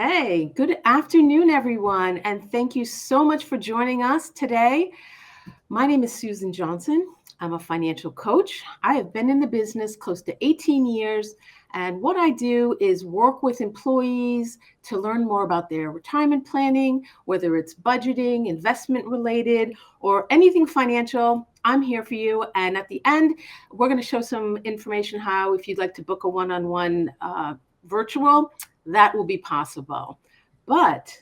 Okay, good afternoon, everyone, and thank you so much for joining us today. My name is Susan Johnson. I'm a financial coach. I have been in the business close to 18 years, and what I do is work with employees to learn more about their retirement planning, whether it's budgeting, investment related, or anything financial. I'm here for you. And at the end, we're going to show some information how, if you'd like to book a one-on-one virtual, that will be possible. But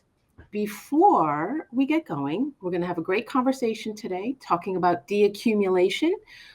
before we get going, we're going to have a great conversation today talking about deaccumulation,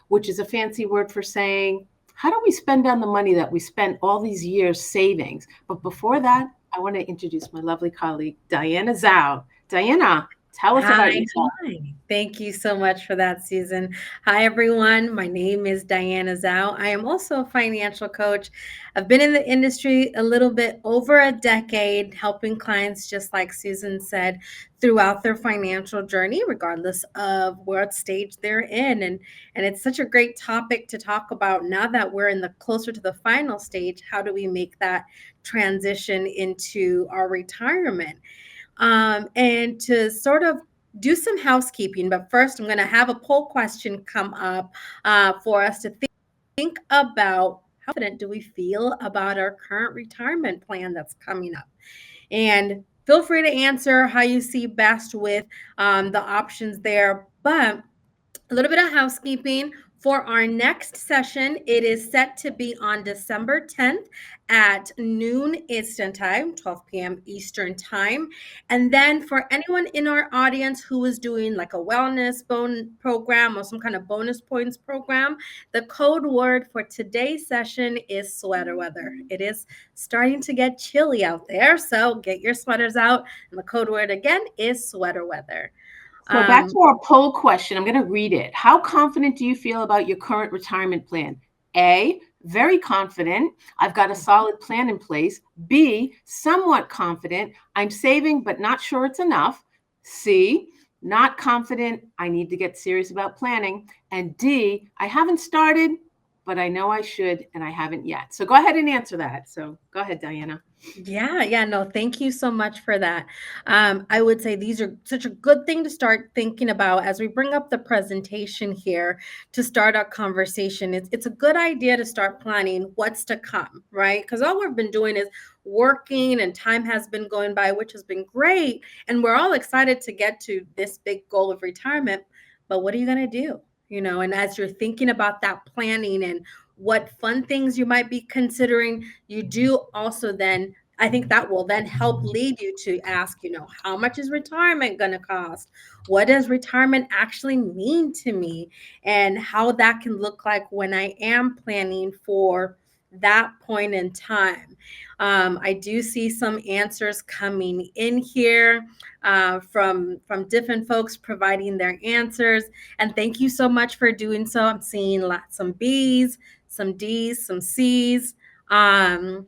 which is a fancy word for saying, how do we spend down the money that we spent all these years savings? But before that, I want to introduce my lovely colleague, Diana Zhao. Diana, tell us about Hi, yourself. hi. Thank you so much for that, Susan. Hi, everyone. My name is Diana Zhao. I am also a financial coach. I've been in the industry a little bit over a decade, helping clients, just like Susan said, throughout their financial journey, regardless of what stage they're in. And it's such a great topic to talk about now that we're in the closer to the final stage. How do we make that transition into our retirement? And to sort of do some housekeeping. But first, I'm going to have a poll question come up for us to think about how confident do we feel about our current retirement plan that's coming up. And feel free to answer how you see best with the options there. But a little bit of housekeeping for our next session. It is set to be on December 10th at noon Eastern Time, 12 p.m. Eastern Time. And then for anyone in our audience who is doing like a wellness program or some kind of bonus points program, the code word for today's session is sweater weather. It is starting to get chilly out there, so get your sweaters out. And the code word again is sweater weather. So back Um, to our poll question. I'm going to read it. How confident do you feel about your current retirement plan? A, very confident. I've got a solid plan in place. B, somewhat confident. I'm saving, but not sure it's enough. C, not confident. I need to get serious about planning. And D, I haven't started, but I know I should, and I haven't yet. So go ahead and answer that. So go ahead, Diana. yeah, no, thank you so much for that. I would say these are such a good thing to start thinking about as we bring up the presentation here to start our conversation. It's a good idea to start planning what's to come, right? Because all we've been doing is working and time has been going by, which has been great. And we're all excited to get to this big goal of retirement. But what are you going to do? And as you're thinking about that planning and what fun things you might be considering, you do also then I think that will then help lead you to ask, how much is retirement going to cost? What does retirement actually mean to me? And how that can look like when I am planning for that point in time. I do see some answers coming in here from different folks providing their answers. And thank you so much for doing so. I'm seeing some B's, some D's, some C's. Okay,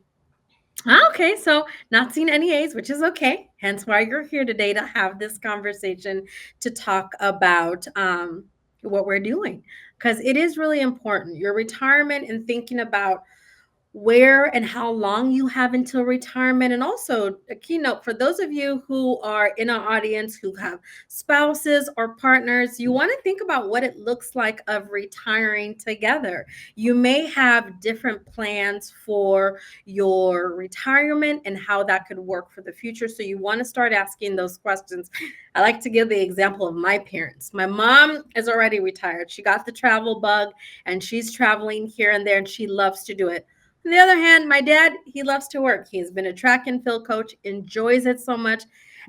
so not seeing any A's, which is okay. Hence why you're here today to have this conversation to talk about what we're doing. Because it is really important. Your retirement and thinking about where and how long you have until retirement. And also, a keynote for those of you who are in our audience who have spouses or partners, you want to think about what it looks like of retiring together. You may have different plans for your retirement and how that could work for the future. So you want to start asking those questions. I like to give the example of my parents. My mom is already retired. She got the travel bug and she's traveling here and there and she loves to do it. On the other hand, my dad, he loves to work. He's been a track and field coach, enjoys it so much.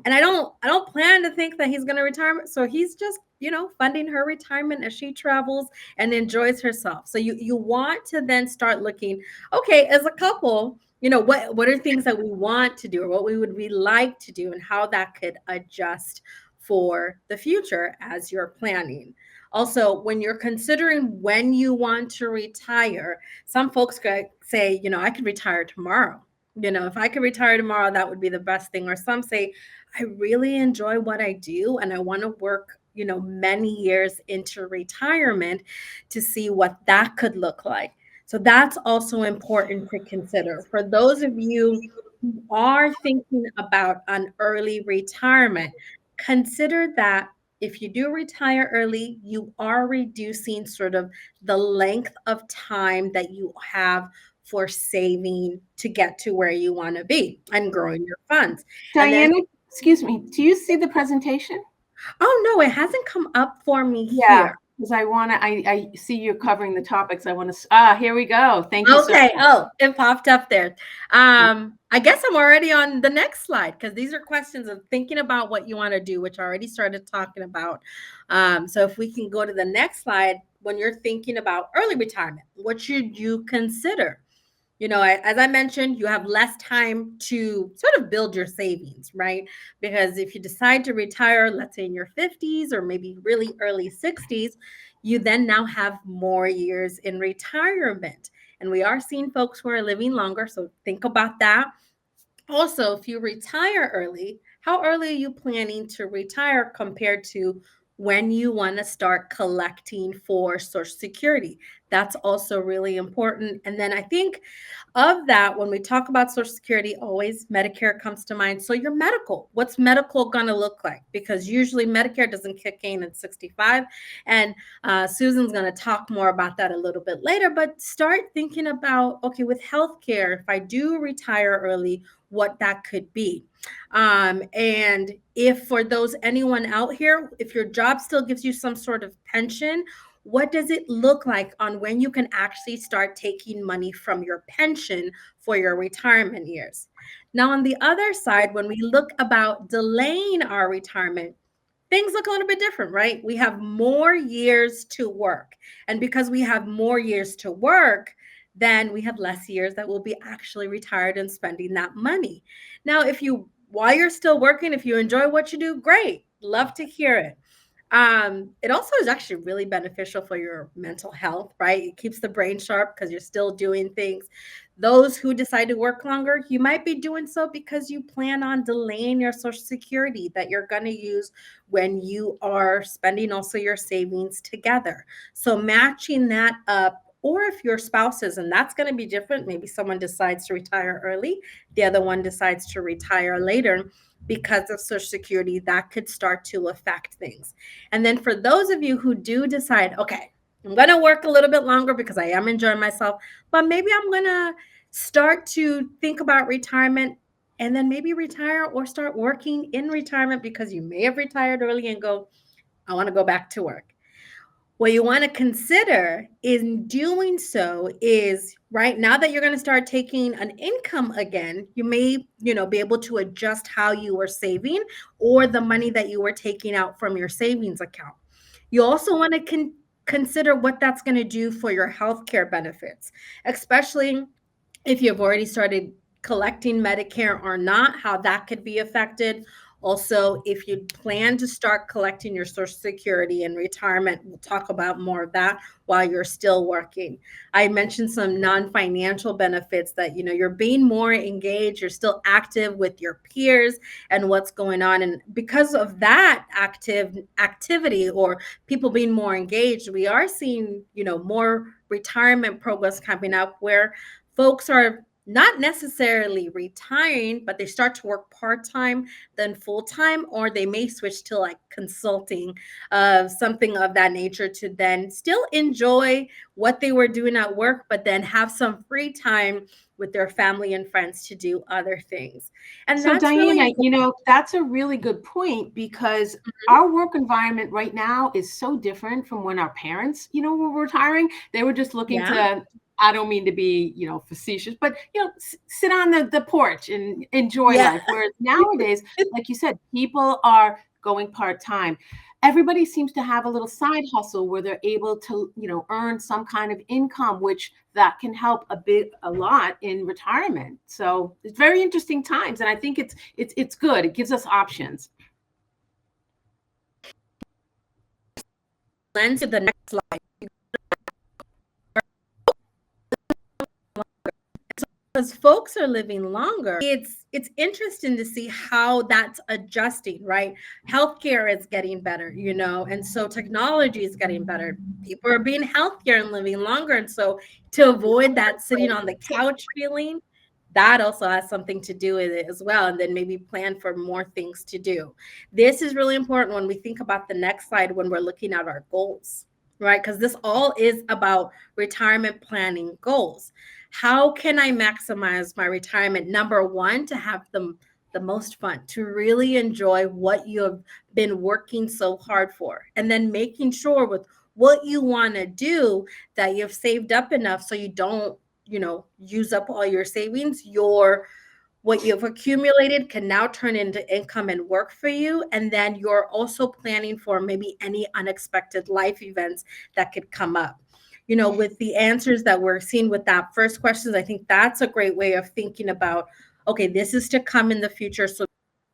And I don't plan to think that he's going to retire. So he's just, funding her retirement as she travels and enjoys herself. So you want to then start looking, okay, as a couple, what are things that we want to do or what we like to do and how that could adjust for the future as you're planning. Also, when you're considering when you want to retire, some folks could say, I could retire tomorrow. If I could retire tomorrow, that would be the best thing. Or some say, I really enjoy what I do and I want to work, many years into retirement to see what that could look like. So that's also important to consider. For those of you you are thinking about an early retirement, consider that if you do retire early, you are reducing sort of the length of time that you have for saving to get to where you want to be and growing your funds. And then, Diana, excuse me, do you see the presentation? oh no, it hasn't come up for me Yeah, here. because I see you're covering the topics. I want to, here we go. Thank you so Okay. much. Oh, it popped up there. I guess I'm already on the next slide because these are questions of thinking about what you want to do, which I already started talking about. So if we can go to the next slide, when you're thinking about early retirement, what should you consider? As I mentioned, you have less time to sort of build your savings, right? Because if you decide to retire, let's say in your 50s or maybe really early 60s, you then now have more years in retirement. And we are seeing folks who are living longer. So think about that. Also, if you retire early, how early are you planning to retire compared to when you want to start collecting for Social Security? That's also really important. And then I think of that, when we talk about Social Security, always Medicare comes to mind. So your medical, what's medical going to look like? Because usually Medicare doesn't kick in at 65. And Susan's going to talk more about that a little bit later. But start thinking about, okay, with healthcare, if I do retire early, what that could be. And if for those anyone out here, if your job still gives you some sort of pension, what does it look like on when you can actually start taking money from your pension for your retirement years? Now, on the other side, when we look about delaying our retirement, things look a little bit different, right? We have more years to work. And because we have more years to work, then we have less years that will be actually retired and spending that money. Now, while you're still working, if you enjoy what you do, great. Love to hear it. It also is actually really beneficial for your mental health, right? It keeps the brain sharp because you're still doing things. Those who decide to work longer, you might be doing so because you plan on delaying your Social Security that you're going to use when you are spending also your savings together. So matching that up, or if your spouse is, and that's going to be different. Maybe someone decides to retire early, the other one decides to retire later because of Social Security, that could start to affect things. And then for those of you who do decide, okay, I'm going to work a little bit longer because I am enjoying myself, but maybe I'm going to start to think about retirement and then maybe retire or start working in retirement because you may have retired early and go, I want to go back to work. What you want to consider in doing so is right now that you're going to start taking an income again, you may, be able to adjust how you were saving or the money that you were taking out from your savings account. You also want to consider what that's going to do for your healthcare benefits, especially if you've already started collecting Medicare or not, how that could be affected. Also, if you plan to start collecting your Social Security in retirement, we'll talk about more of that while you're still working. I mentioned some non-financial benefits that, you're being more engaged, you're still active with your peers and what's going on. And because of that activity or people being more engaged, we are seeing, more retirement programs coming up where folks are not necessarily retiring, but they start to work part-time, then full-time, or they may switch to like consulting, something of that nature to then still enjoy what they were doing at work, but then have some free time with their family and friends to do other things. And So that's really Diana, important. that's a really good point because our work environment right now is so different from when our parents, were retiring. They were just looking Yeah. to, I don't mean to be, facetious, but, sit on the porch and enjoy Yeah. life. Whereas nowadays, like you said, people are going part-time. Everybody seems to have a little side hustle where they're able to, earn some kind of income, which that can help a lot in retirement. So it's very interesting times, and I think it's good. It gives us options. Lens to the next slide. As folks are living longer, it's interesting to see how that's adjusting, right? Healthcare is getting better, and so technology is getting better. People are being healthier and living longer, and so to avoid that sitting on the couch feeling, That also has something to do with it as well. And then maybe plan for more things to do. This is really important when we think about the next slide when we're looking at our goals, right? Because this all is about retirement planning goals. How can I maximize my retirement? Number one, to have the most fun, to really enjoy what you have been working so hard for. And then making sure with what you want to do that you've saved up enough so you don't, use up all your savings. What you've accumulated can now turn into income and work for you. And then you're also planning for maybe any unexpected life events that could come up. With the answers that we're seeing with that first questions, I think that's a great way of thinking about, okay, this is to come in the future. So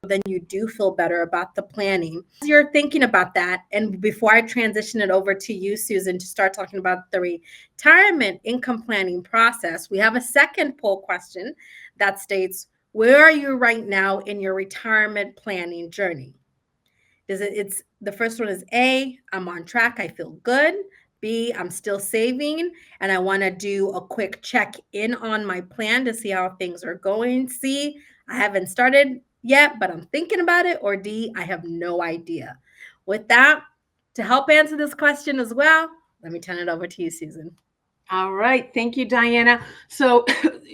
then you do feel better about the planning. As you're thinking about that, and before I transition it over to you, Susan, to start talking about the retirement income planning process, we have a second poll question that states, where are you right now in your retirement planning journey? It's the first one is A, I'm on track, I feel good. B, I'm still saving and I want to do a quick check in on my plan to see how things are going. C, I haven't started yet, but I'm thinking about it. Or D, I have no idea. With that, to help answer this question as well, let me turn it over to you, Susan. All right. Thank you, Diana. So,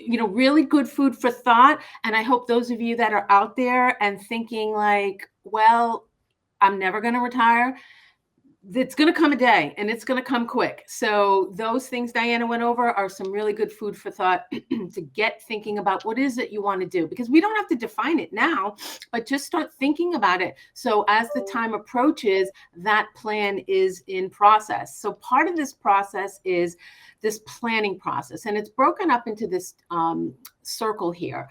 really good food for thought. And I hope those of you that are out there and thinking like, well, I'm never going to retire, it's going to come a day and it's going to come quick. So those things Diana went over are some really good food for thought to get thinking about what is it you want to do, because we don't have to define it now, but just start thinking about it. So as the time approaches, that plan is in process. So part of this process is this planning process, and it's broken up into this circle here.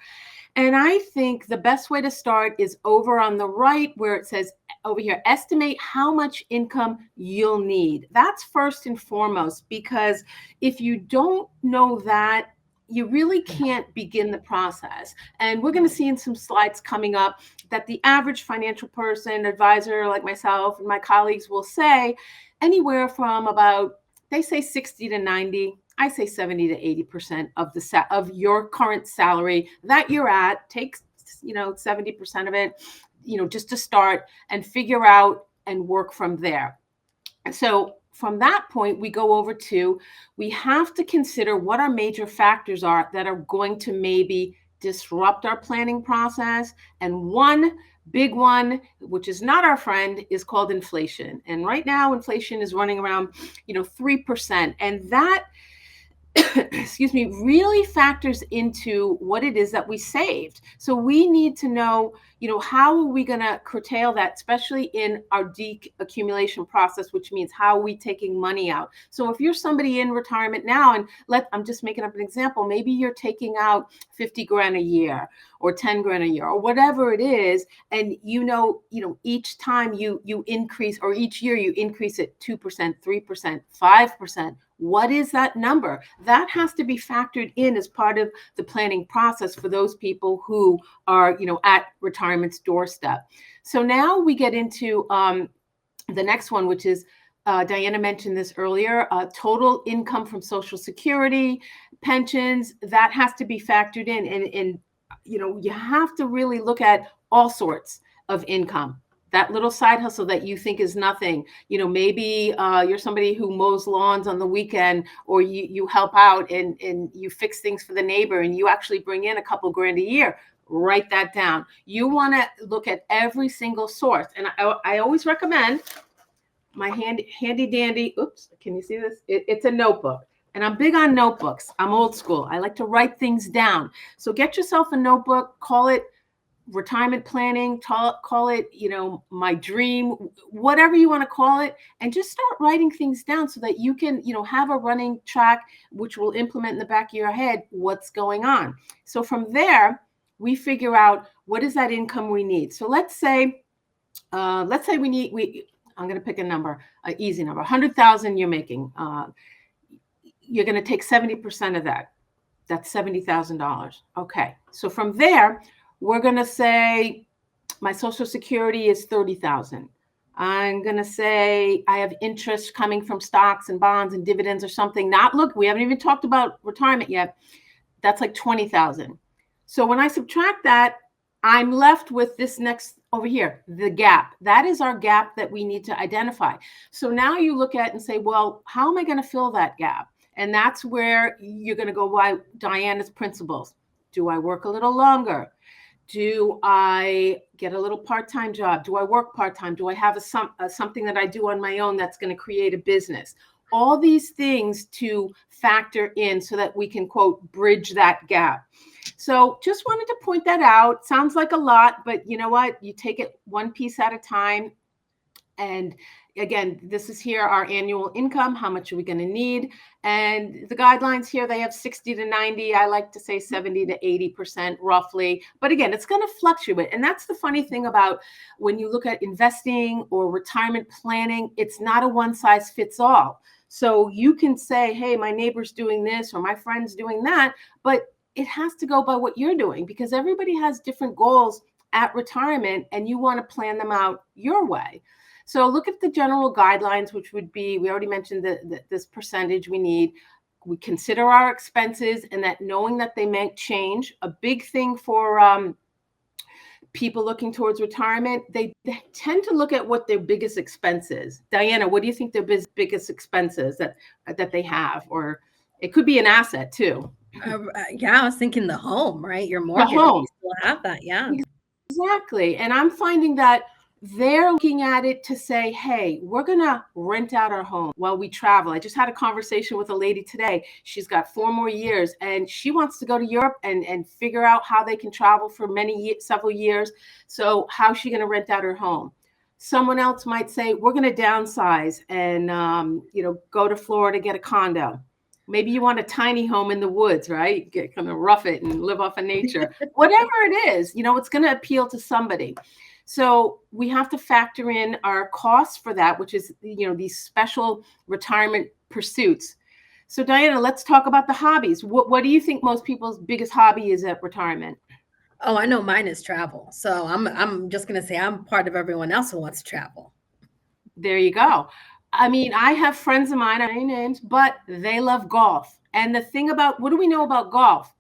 And I think the best way to start is over on the right where it says over here, estimate how much income you'll need. That's first and foremost, because if you don't know that, you really can't begin the process. And we're going to see in some slides coming up that the average financial person, advisor like myself and my colleagues will say anywhere from about, they say 60 to 90. I say 70 to 80% of your current salary that you're at. Take 70% of it, just to start and figure out and work from there. And so from that point, we go over to, we have to consider what our major factors are that are going to maybe disrupt our planning process. And one big one, which is not our friend, is called inflation. And right now, inflation is running around, 3%. And that excuse me, really factors into what it is that we saved. So we need to know, how are we going to curtail that, especially in our deaccumulation process, which means how are we taking money out? So if you're somebody in retirement now, and I'm just making up an example, maybe you're taking out 50 grand a year or 10 grand a year or whatever it is. And each time you increase, or each year you increase it 2%, 3%, 5%. What is that number? That has to be factored in as part of the planning process for those people who are, at retirement's doorstep. So now we get into the next one, which is, Diana mentioned this earlier, total income from Social Security, pensions, that has to be factored in. And you have to really look at all sorts of income. That little side hustle that you think is nothing, maybe you're somebody who mows lawns on the weekend, or you help out and you fix things for the neighbor and you actually bring in a couple grand a year. Write that down. You want to look at every single source. And I always recommend my handy dandy, oops, can you see this? It's a notebook. And I'm big on notebooks. I'm old school. I like to write things down. So get yourself a notebook, call it retirement planning, call it, my dream, whatever you want to call it, and just start writing things down so that you can, have a running track, which will implement in the back of your head what's going on. So from there, we figure out what is that income we need. So let's say I'm going to pick a number, an easy number, 100,000 you're making. You're going to take 70% of that. That's $70,000. Okay. So from there, we're going to say my Social Security is 30,000. I'm going to say I have interest coming from stocks and bonds and dividends or something. We haven't even talked about retirement yet. That's like 20,000. So when I subtract that, I'm left with this next over here, the gap. That is our gap that we need to identify. So now you look at and say, well, how am I going to fill that gap? And that's where you're going to go by Diana's principles. Do I work a little longer? Do I get a little part-time job? Do I work part-time? Do I have something that I do on my own that's going to create a business? All these things to factor in so that we can, quote, bridge that gap. So just wanted to point that out. Sounds like a lot, but you know what? You take it one piece at a time. And again, this is here our annual income. How much are we going to need? And the guidelines here, they have 60 to 90. I like to say 70 to 80% roughly. But again, it's going to fluctuate. And that's the funny thing about when you look at investing or retirement planning, it's not a one size fits all. So you can say, hey, my neighbor's doing this or my friend's doing that, but it has to go by what you're doing because everybody has different goals at retirement and you want to plan them out your way. So look at the general guidelines, which would be, we already mentioned this percentage we need. We consider our expenses and that knowing that they may change. A big thing for people looking towards retirement, they tend to look at what their biggest expense is. Diana, what do you think their biggest expenses that they have? Or it could be an asset too. Yeah, I was thinking the home, right? Your The mortgage, you home. still have that. Yeah. Exactly. And I'm finding that they're looking at it to say, hey, we're going to rent out our home while we travel. I just had a conversation with a lady today. She's got 4 more years and she wants to go to Europe and figure out how they can travel for several years. So how's she going to rent out her home? Someone else might say, we're going to downsize and, go to Florida, get a condo. Maybe you want a tiny home in the woods, right? Kind of rough it and live off of nature. Whatever it is, it's going to appeal to somebody. So we have to factor in our costs for that, which is, these special retirement pursuits. So Diana, let's talk about the hobbies. What do you think most people's biggest hobby is at retirement? Oh, I know mine is travel. So I'm just gonna say I'm part of everyone else who wants to travel. There you go. I mean, I have friends of mine, I don't name names, but they love golf. And the thing about, what do we know about golf?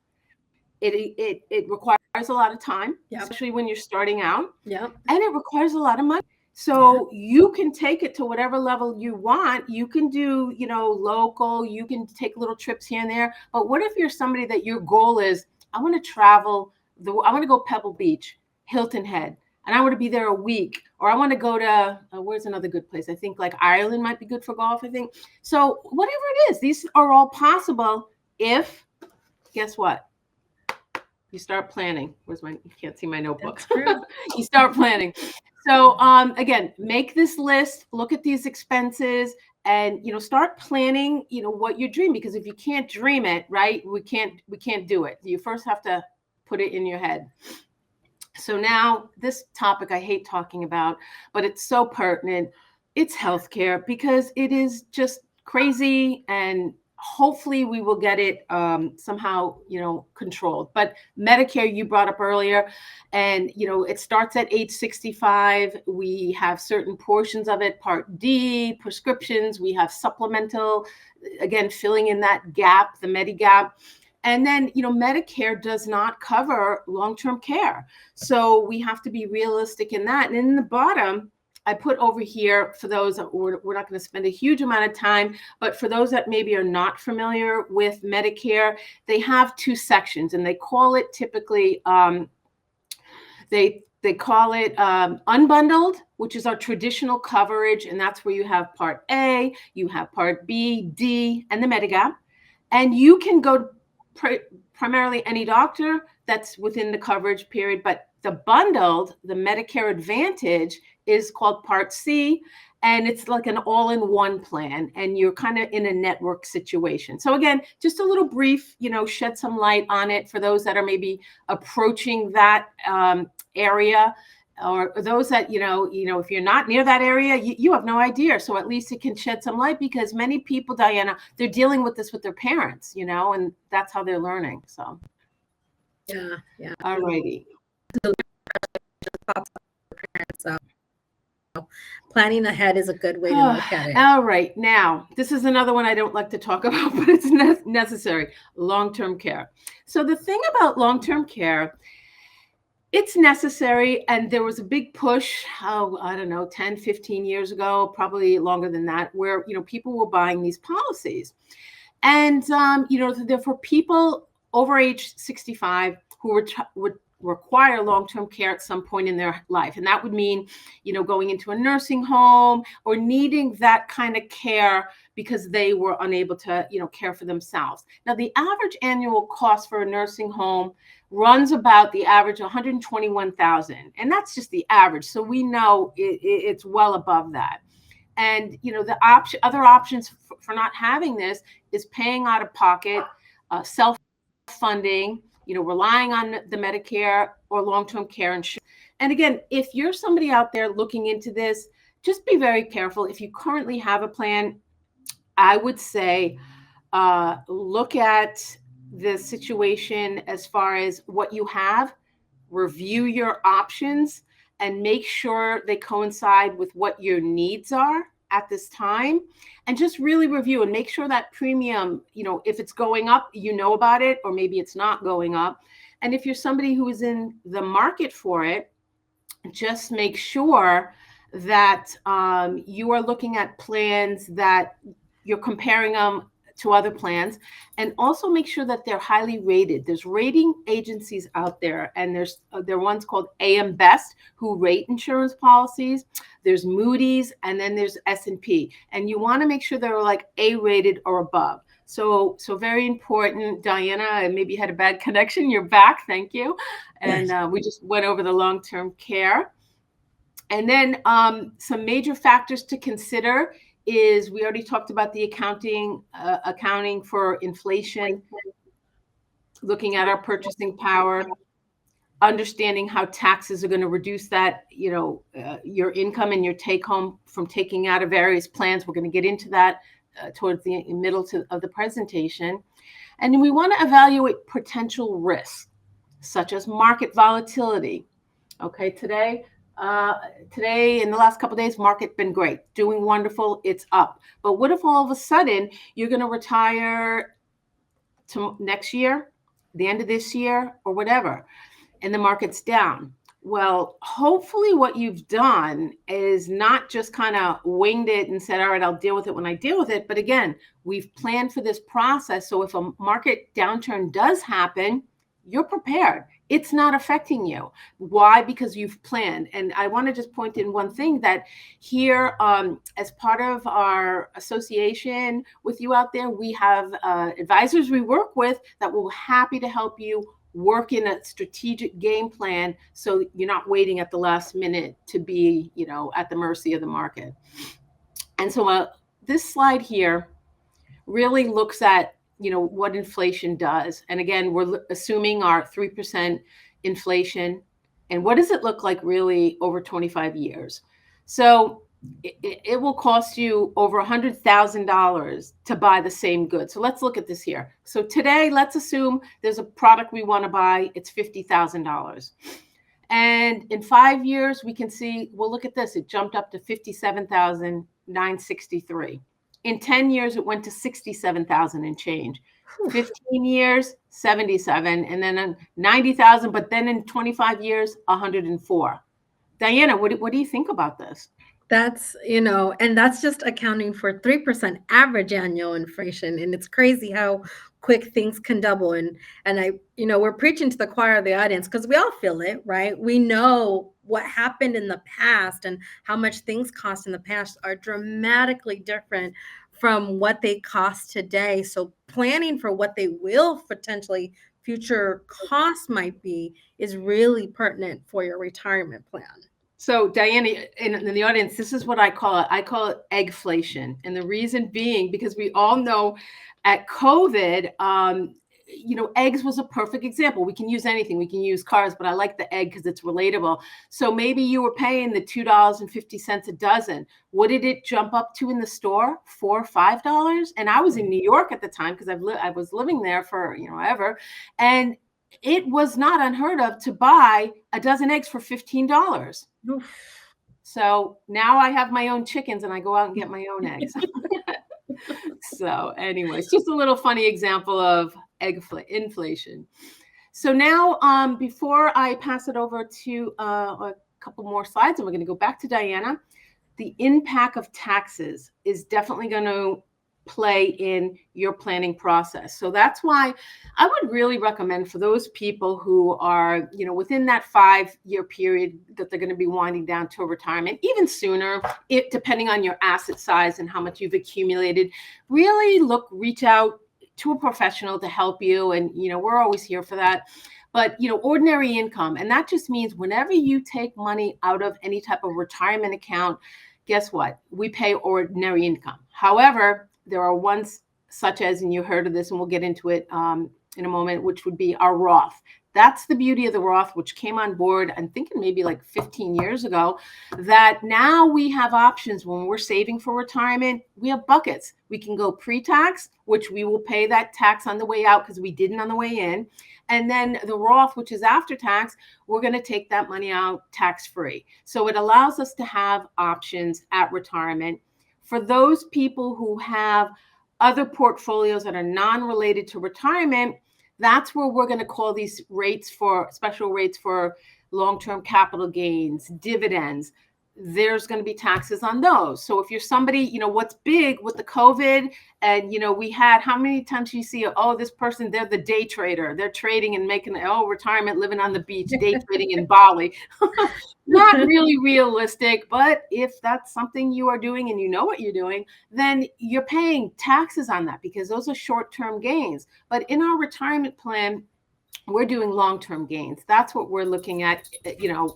It requires a lot of time, Yep. especially when you're starting out. Yep. And it requires a lot of money. So you can take it to whatever level you want. You can do, local, you can take little trips here and there. But what if you're somebody that your goal is, I want to travel, I want to go Pebble Beach, Hilton Head, and I want to be there a week. Or I want to go to, where's another good place? I think like Ireland might be good for golf, I think. So whatever it is, these are all possible if, guess what? You start planning. You can't see my notebook. You start planning. So again, make this list, look at these expenses and, start planning, what you dream, because if you can't dream it, right, we can't do it. You first have to put it in your head. So now this topic I hate talking about, but it's so pertinent. It's healthcare because it is just crazy and hopefully we will get it somehow, controlled. But Medicare, you brought up earlier, and, it starts at age 65. We have certain portions of it, Part D, prescriptions. We have supplemental, again, filling in that gap, the Medigap. And then, Medicare does not cover long-term care. So we have to be realistic in that. And in the bottom, I put over here for those that we're not going to spend a huge amount of time, but for those that maybe are not familiar with Medicare, they have 2 sections and they call it typically, they call it unbundled, which is our traditional coverage. And that's where you have Part A, you have Part B, D, and the Medigap. And you can go primarily any doctor that's within the coverage period, but the bundled, the Medicare Advantage is called Part C, and it's like an all-in-one plan, and you're kind of in a network situation. So again, just a little brief, shed some light on it for those that are maybe approaching that area, or those that, if you're not near that area, you have no idea. So at least it can shed some light because many people, Diana, they're dealing with this with their parents, and that's how they're learning. So. Yeah. All righty. So planning ahead is a good way to look at it. All right. Now, this is another one I don't like to talk about, but it's necessary. Long-term care. So the thing about long-term care, it's necessary. And there was a big push, I don't know, 10, 15 years ago, probably longer than that, where, people were buying these policies. And, they're for people over age 65 who would require long-term care at some point in their life. And that would mean, going into a nursing home or needing that kind of care because they were unable to, care for themselves. Now, the average annual cost for a nursing home runs about the average $121,000. And that's just the average. So we know it's well above that. And, the other options for not having this is paying out of pocket, self-funding, relying on the Medicare or long-term care insurance. And again, if you're somebody out there looking into this, just be very careful. If you currently have a plan, I would say look at the situation as far as what you have, review your options, and make sure they coincide with what your needs are at this time, and just really review and make sure that premium, if it's going up, about it, or maybe it's not going up. And if you're somebody who is in the market for it, just make sure that you are looking at plans that you're comparing them to other plans, and also make sure that they're highly rated. There's rating agencies out there, and there are ones called AM Best who rate insurance policies. There's Moody's, and then there's S&P, and you want to make sure they're like A-rated or above. So very important. Diana, maybe you had a bad connection. You're back. Thank you. And we just went over the long-term care. And then some major factors to consider is, we already talked about the accounting for inflation, looking at our purchasing power, understanding how taxes are going to reduce that, your income and your take home from taking out of various plans. We're going to get into that towards the middle of the presentation. And then we want to evaluate potential risks, such as market volatility. Okay, today in the last couple of days, market been great, doing wonderful, it's up. But what if all of a sudden you're going to retire to next year, the end of this year, or whatever, and the market's down? Well, hopefully what you've done is not just kind of winged it and said, all right, I'll deal with it when I deal with it. But again, we've planned for this process. So if a market downturn does happen, you're prepared. It's not affecting you. Why? Because you've planned. And I want to just point in one thing, that here, as part of our association with you out there, we have advisors we work with that will be happy to help you work in a strategic game plan, so you're not waiting at the last minute to be, at the mercy of the market. And so this slide here really looks at, what inflation does. And again, we're assuming our 3% inflation. And what does it look like really over 25 years? So it will cost you over $100,000 to buy the same good. So let's look at this here. So today, let's assume there's a product we want to buy. It's $50,000. And in 5 years, we can see, well, look at this. It jumped up to $57,963. In 10 years, it went to 67,000 and change. 15 years, 77, and then 90,000. But then in 25 years, 104. Diana, what do you think about this? That's, and that's just accounting for 3% average annual inflation. And it's crazy how quick things can double. And we're preaching to the choir of the audience, because we all feel it, right? We know what happened in the past and how much things cost in the past are dramatically different from what they cost today. So planning for what they will potentially future costs might be is really pertinent for your retirement plan. So Diana, in the audience, this is what I call it. I call it eggflation. And the reason being, because we all know at COVID, eggs was a perfect example. We can use anything. We can use cars, but I like the egg because it's relatable. So maybe you were paying the $2.50 a dozen. What did it jump up to in the store? $4 or $5? And I was in New York at the time, because I was living there for, ever. And it was not unheard of to buy a dozen eggs for $15. Oof. So now I have my own chickens and I go out and get my own eggs. So anyways, just a little funny example of inflation. So now, before I pass it over to a couple more slides, and we're going to go back to Diana, the impact of taxes is definitely going to play in your planning process. So that's why I would really recommend for those people who are, within that 5-year period that they're going to be winding down to retirement, even sooner, depending on your asset size and how much you've accumulated, really reach out to a professional to help you. And, we're always here for that. But, ordinary income, and that just means whenever you take money out of any type of retirement account, guess what? We pay ordinary income. However, there are ones such as, and you heard of this, and we'll get into it in a moment, which would be our Roth. That's the beauty of the Roth, which came on board, I'm thinking maybe like 15 years ago, that now we have options when we're saving for retirement. We have buckets. We can go pre-tax, which we will pay that tax on the way out because we didn't on the way in. And then the Roth, which is after tax, we're going to take that money out tax-free. So it allows us to have options at retirement. For those people who have other portfolios that are non-related to retirement, that's where we're going to call these special rates for long-term capital gains, dividends. There's going to be taxes on those. So if you're somebody, what's big with the COVID, and, we had, how many times you see, this person, they're the day trader. They're trading and making, retirement, living on the beach, day trading in Bali. Not really realistic, but if that's something you are doing and you know what you're doing, then you're paying taxes on that because those are short-term gains. But in our retirement plan, we're doing long-term gains. That's what we're looking at,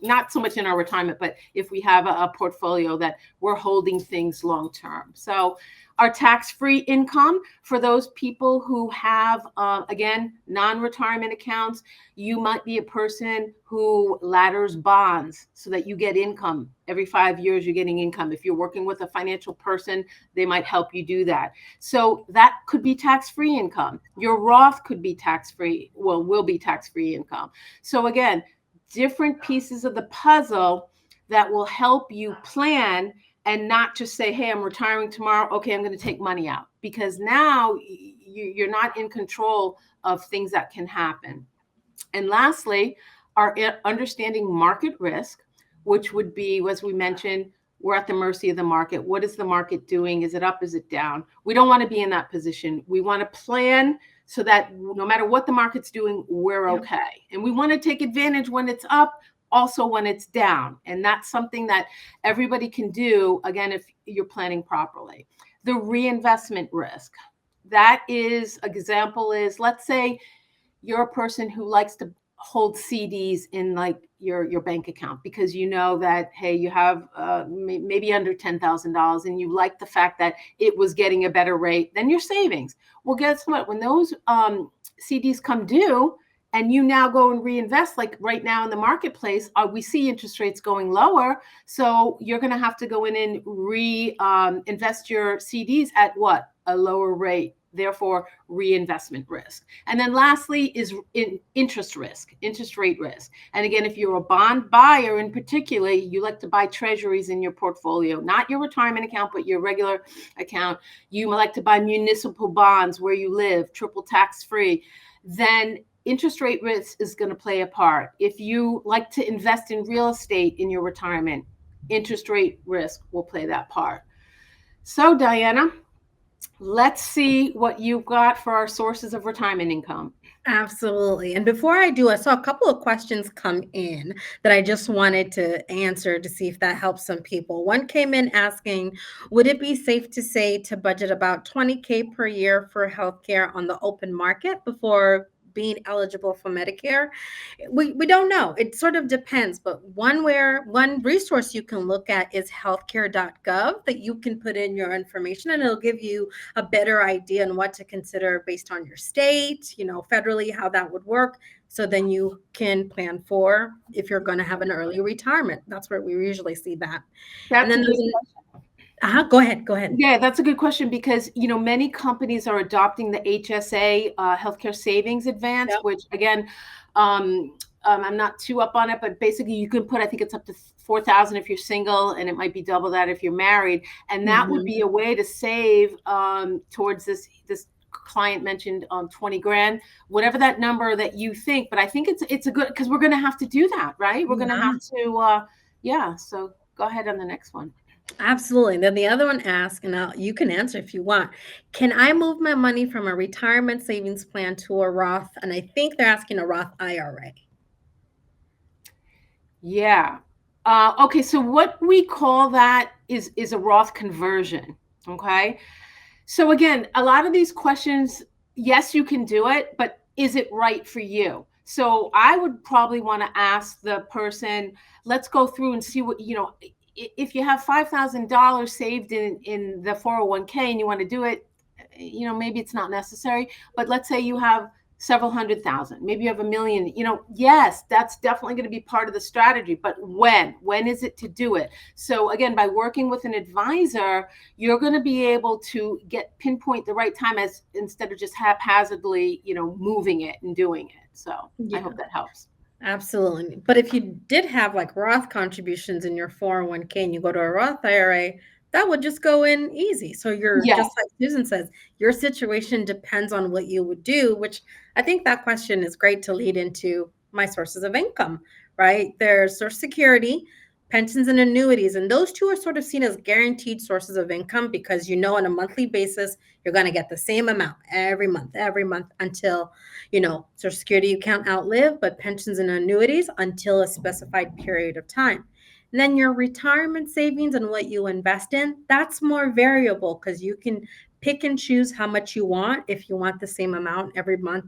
not so much in our retirement, but if we have a portfolio that we're holding things long-term. So our tax-free income for those people who have, again, non-retirement accounts, you might be a person who ladders bonds so that you get income. Every 5 years, you're getting income. If you're working with a financial person, they might help you do that. So that could be tax-free income. Your Roth could be tax-free, will be tax-free income. So again, different pieces of the puzzle that will help you plan and not just say, hey, I'm retiring tomorrow. Okay, I'm going to take money out, because now you're not in control of things that can happen. And lastly, our understanding market risk, which would be, as we mentioned, we're at the mercy of the market. What is the market doing? Is it up? Is it down? We don't want to be in that position. We want to plan so that no matter what the market's doing, we're okay. And we want to take advantage when it's up, also when it's down. And that's something that everybody can do, again, if you're planning properly. The reinvestment risk. That is, example is, let's say you're a person who likes to hold CDs in like your bank account because you know that, hey, you have maybe under $10,000 and you like the fact that it was getting a better rate than your savings. Well, guess what? When those CDs come due, and you now go and reinvest, like right now in the marketplace, we see interest rates going lower. So you're going to have to go in and invest your CDs at what? A lower rate. Therefore, reinvestment risk. And then lastly is interest rate risk. And again, if you're a bond buyer in particular, you like to buy treasuries in your portfolio, not your retirement account, but your regular account. You like to buy municipal bonds where you live, triple tax free. Then interest rate risk is going to play a part. If you like to invest in real estate in your retirement, interest rate risk will play that part. So, Diana, let's see what you've got for our sources of retirement income. Absolutely. And before I do, I saw a couple of questions come in that I just wanted to answer to see if that helps some people. One came in asking, would it be safe to say to budget about $20,000 per year for healthcare on the open market before being eligible for Medicare? We don't know. It sort of depends. But one resource you can look at is healthcare.gov, that you can put in your information and it'll give you a better idea on what to consider based on your state, federally, how that would work. So then you can plan for if you're going to have an early retirement. That's where we usually see that. That's and then Go ahead. Yeah, that's a good question because, many companies are adopting the HSA, Healthcare Savings Advance, which again, I'm not too up on it, but basically you can put, I think it's up to 4,000 if you're single, and it might be double that if you're married. And that would be a way to save towards this client mentioned 20 grand, whatever that number that you think. But I think it's a good, because we're going to have to do that, right? We're going to have to, yeah. So go ahead on the next one. Absolutely. Then the other one asks, and now you can answer if you want, can I move my money from a retirement savings plan to a Roth? And I think they're asking a Roth IRA. Yeah. Okay. So what we call that is a Roth conversion. Okay. So again, a lot of these questions, yes, you can do it, but is it right for you? So I would probably want to ask the person, let's go through and see what, if you have $5,000 saved in the 401k and you want to do it, maybe it's not necessary. But let's say you have several hundred thousand, maybe you have $1 million, yes, that's definitely going to be part of the strategy. But when is it to do it? So again, by working with an advisor, you're going to be able to pinpoint the right time, as instead of just haphazardly, moving it and doing it. So I hope that helps. Absolutely. But if you did have like Roth contributions in your 401k and you go to a Roth IRA, that would just go in easy. So you're Yes. just like Susan says, your situation depends on what you would do, which I think that question is great to lead into my sources of income, right? There's Social Security, pensions, and annuities. And those two are sort of seen as guaranteed sources of income because on a monthly basis, you're going to get the same amount every month until, Social Security you can't outlive, but pensions and annuities until a specified period of time. And then your retirement savings and what you invest in, that's more variable because you can pick and choose how much you want if you want the same amount every month,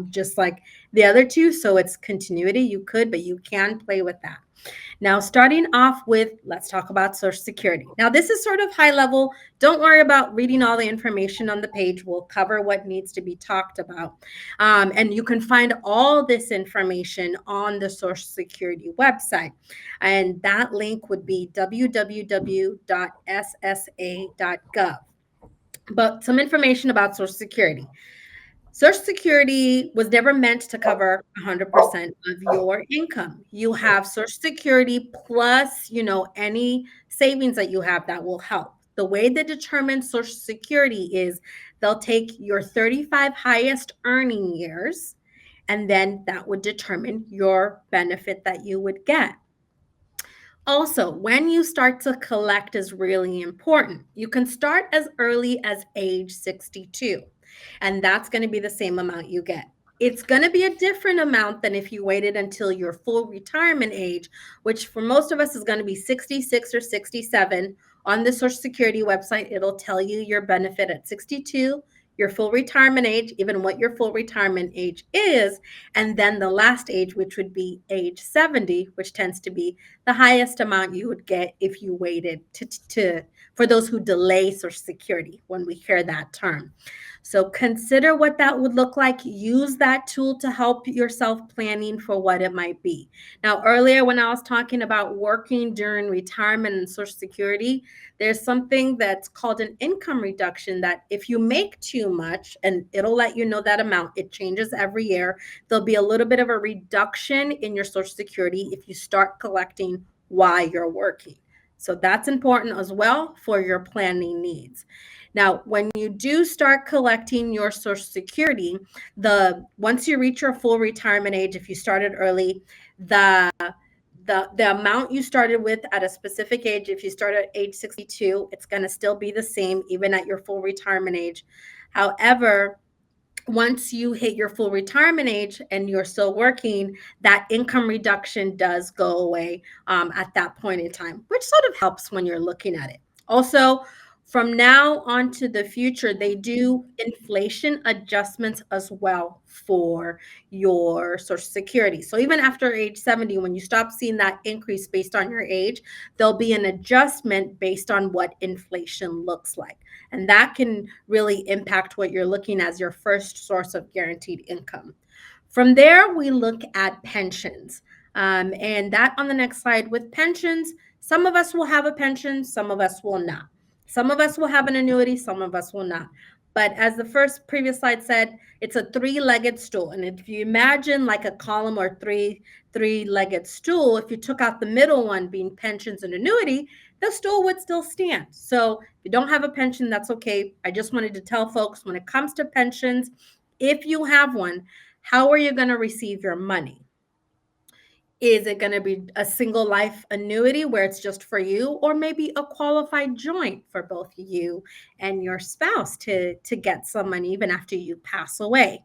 just like the other two. So it's continuity. You could, but you can play with that. Now, starting off with, let's talk about Social Security. Now, this is sort of high level. Don't worry about reading all the information on the page. We'll cover what needs to be talked about. And you can find all this information on the Social Security website. And that link would be www.ssa.gov. But some information about Social Security. Social Security was never meant to cover 100% of your income. You have Social Security plus, any savings that you have that will help. The way they determine Social Security is they'll take your 35 highest earning years, and then that would determine your benefit that you would get. Also, when you start to collect is really important. You can start as early as age 62, and that's going to be the same amount you get. It's going to be a different amount than if you waited until your full retirement age, which for most of us is going to be 66 or 67. On the Social Security website, it'll tell you your benefit at 62, your full retirement age, even what your full retirement age is, and then the last age, which would be age 70, which tends to be the highest amount you would get if you waited for those who delay Social Security, when we hear that term. So consider what that would look like. Use that tool to help yourself planning for what it might be. Now, earlier when I was talking about working during retirement and Social Security, there's something that's called an income reduction that if you make too much, and it'll let you know that amount, it changes every year, there'll be a little bit of a reduction in your Social Security if you start collecting while you're working. So that's important as well for your planning needs. Now, when you do start collecting your Social Security, once you reach your full retirement age, if you started early, the amount you started with at a specific age, if you start at age 62, it's going to still be the same even at your full retirement age. However, once you hit your full retirement age and you're still working, that income reduction does go away at that point in time, which sort of helps when you're looking at it. Also, from now on to the future, they do inflation adjustments as well for your Social Security. So even after age 70, when you stop seeing that increase based on your age, there'll be an adjustment based on what inflation looks like. And that can really impact what you're looking as your first source of guaranteed income. From there, we look at pensions. And that on the next slide with pensions, some of us will have a pension, some of us will not. Some of us will have an annuity, some of us will not. But as the previous slide said, it's a three-legged stool. And if you imagine like a column or three-legged stool, if you took out the middle one being pensions and annuity, the stool would still stand. So if you don't have a pension, that's okay. I just wanted to tell folks, when it comes to pensions, if you have one, how are you going to receive your money? Is it going to be a single life annuity where it's just for you, or maybe a qualified joint for both you and your spouse to get some money even after you pass away?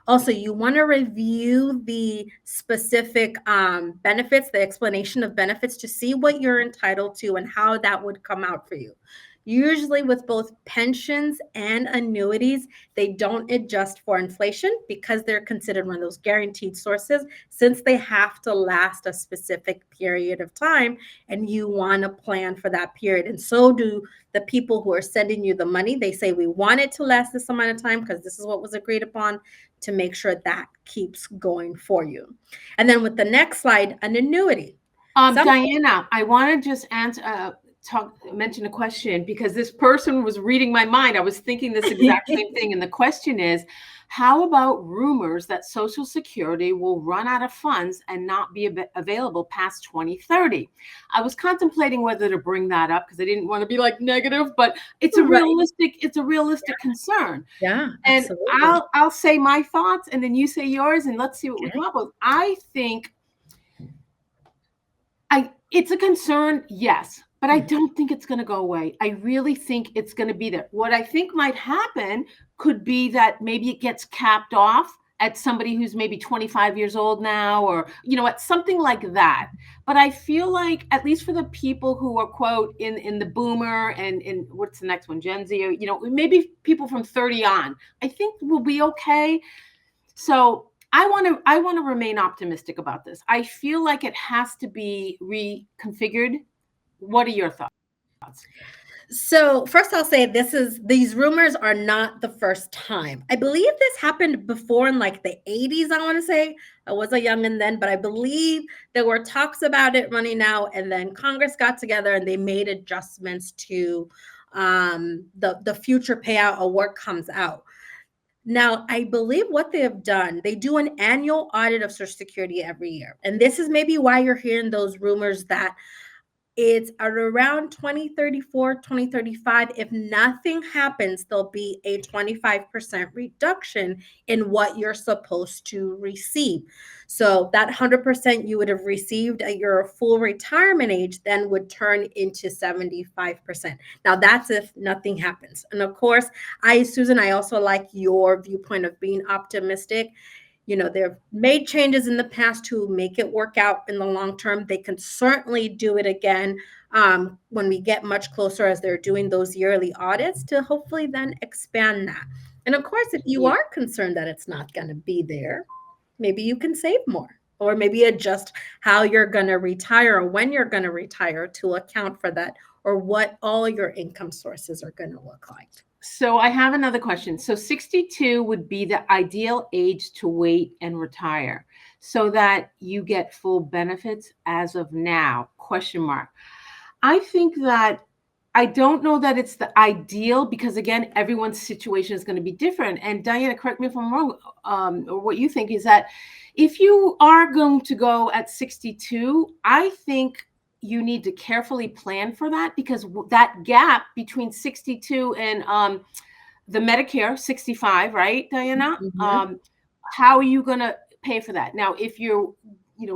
Also, you want to review the specific benefits, the explanation of benefits, to see what you're entitled to and how that would come out for you. Usually with both pensions and annuities, they don't adjust for inflation because they're considered one of those guaranteed sources, since they have to last a specific period of time, and you want to plan for that period. And so do the people who are sending you the money. They say, we want it to last this amount of time because this is what was agreed upon, to make sure that keeps going for you. And then with the next slide, an annuity. Diana, I want to just mention a question, because this person was reading my mind. I was thinking this exact same thing. And the question is, how about rumors that Social Security will run out of funds and not be available past 2030? I was contemplating whether to bring that up because I didn't want to be like negative, but it's a realistic concern. Yeah, and absolutely. I'll say my thoughts, and then you say yours, and let's see what we come up with. I think it's a concern, yes, but I don't think it's going to go away. I really think it's going to be there. What I think might happen could be that maybe it gets capped off at somebody who's maybe 25 years old now, or, at something like that. But I feel like, at least for the people who are, quote, in the boomer and in what's the next one, Gen Z, or, maybe people from 30 on, I think we'll be okay. So I want to remain optimistic about this. I feel like it has to be reconfigured. What are your thoughts? So first I'll say these rumors are not the first time. I believe this happened before in like the 80s, I want to say. I was a youngin' then, but I believe there were talks about it running out, and then Congress got together and they made adjustments to the future payout of what comes out. Now, I believe what they have done, they do an annual audit of Social Security every year. And this is maybe why you're hearing those rumors that it's at around 2034, 2035. If nothing happens, there'll be a 25% reduction in what you're supposed to receive. So that 100% you would have received at your full retirement age then would turn into 75%. Now that's if nothing happens. And of course, Susan, I also like your viewpoint of being optimistic. They've made changes in the past to make it work out in the long term. They can certainly do it again when we get much closer, as they're doing those yearly audits, to hopefully then expand that. And of course, if you are concerned that it's not going to be there, maybe you can save more, or maybe adjust how you're going to retire or when you're going to retire to account for that, or what all your income sources are going to look like. So I have another question. So 62 would be the ideal age to wait and retire so that you get full benefits as of now, ? I think that, I don't know that it's the ideal, because again, everyone's situation is going to be different. And Diana, correct me if I'm wrong, or what you think is that if you are going to go at 62, I think you need to carefully plan for that, because that gap between 62 and the Medicare 65, right, Diana? Mm-hmm. How are you going to pay for that? Now, if you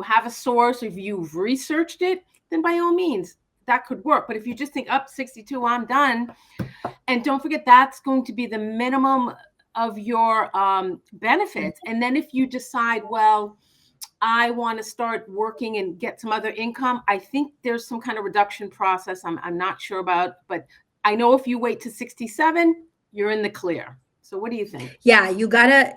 have a source, if you've researched it, then by all means, that could work. But if you just think, up 62, I'm done. And don't forget, that's going to be the minimum of your benefits. And then if you decide, well, I want to start working and get some other income, I think there's some kind of reduction process I'm not sure about. But I know if you wait to 67, you're in the clear. So what do you think? Yeah,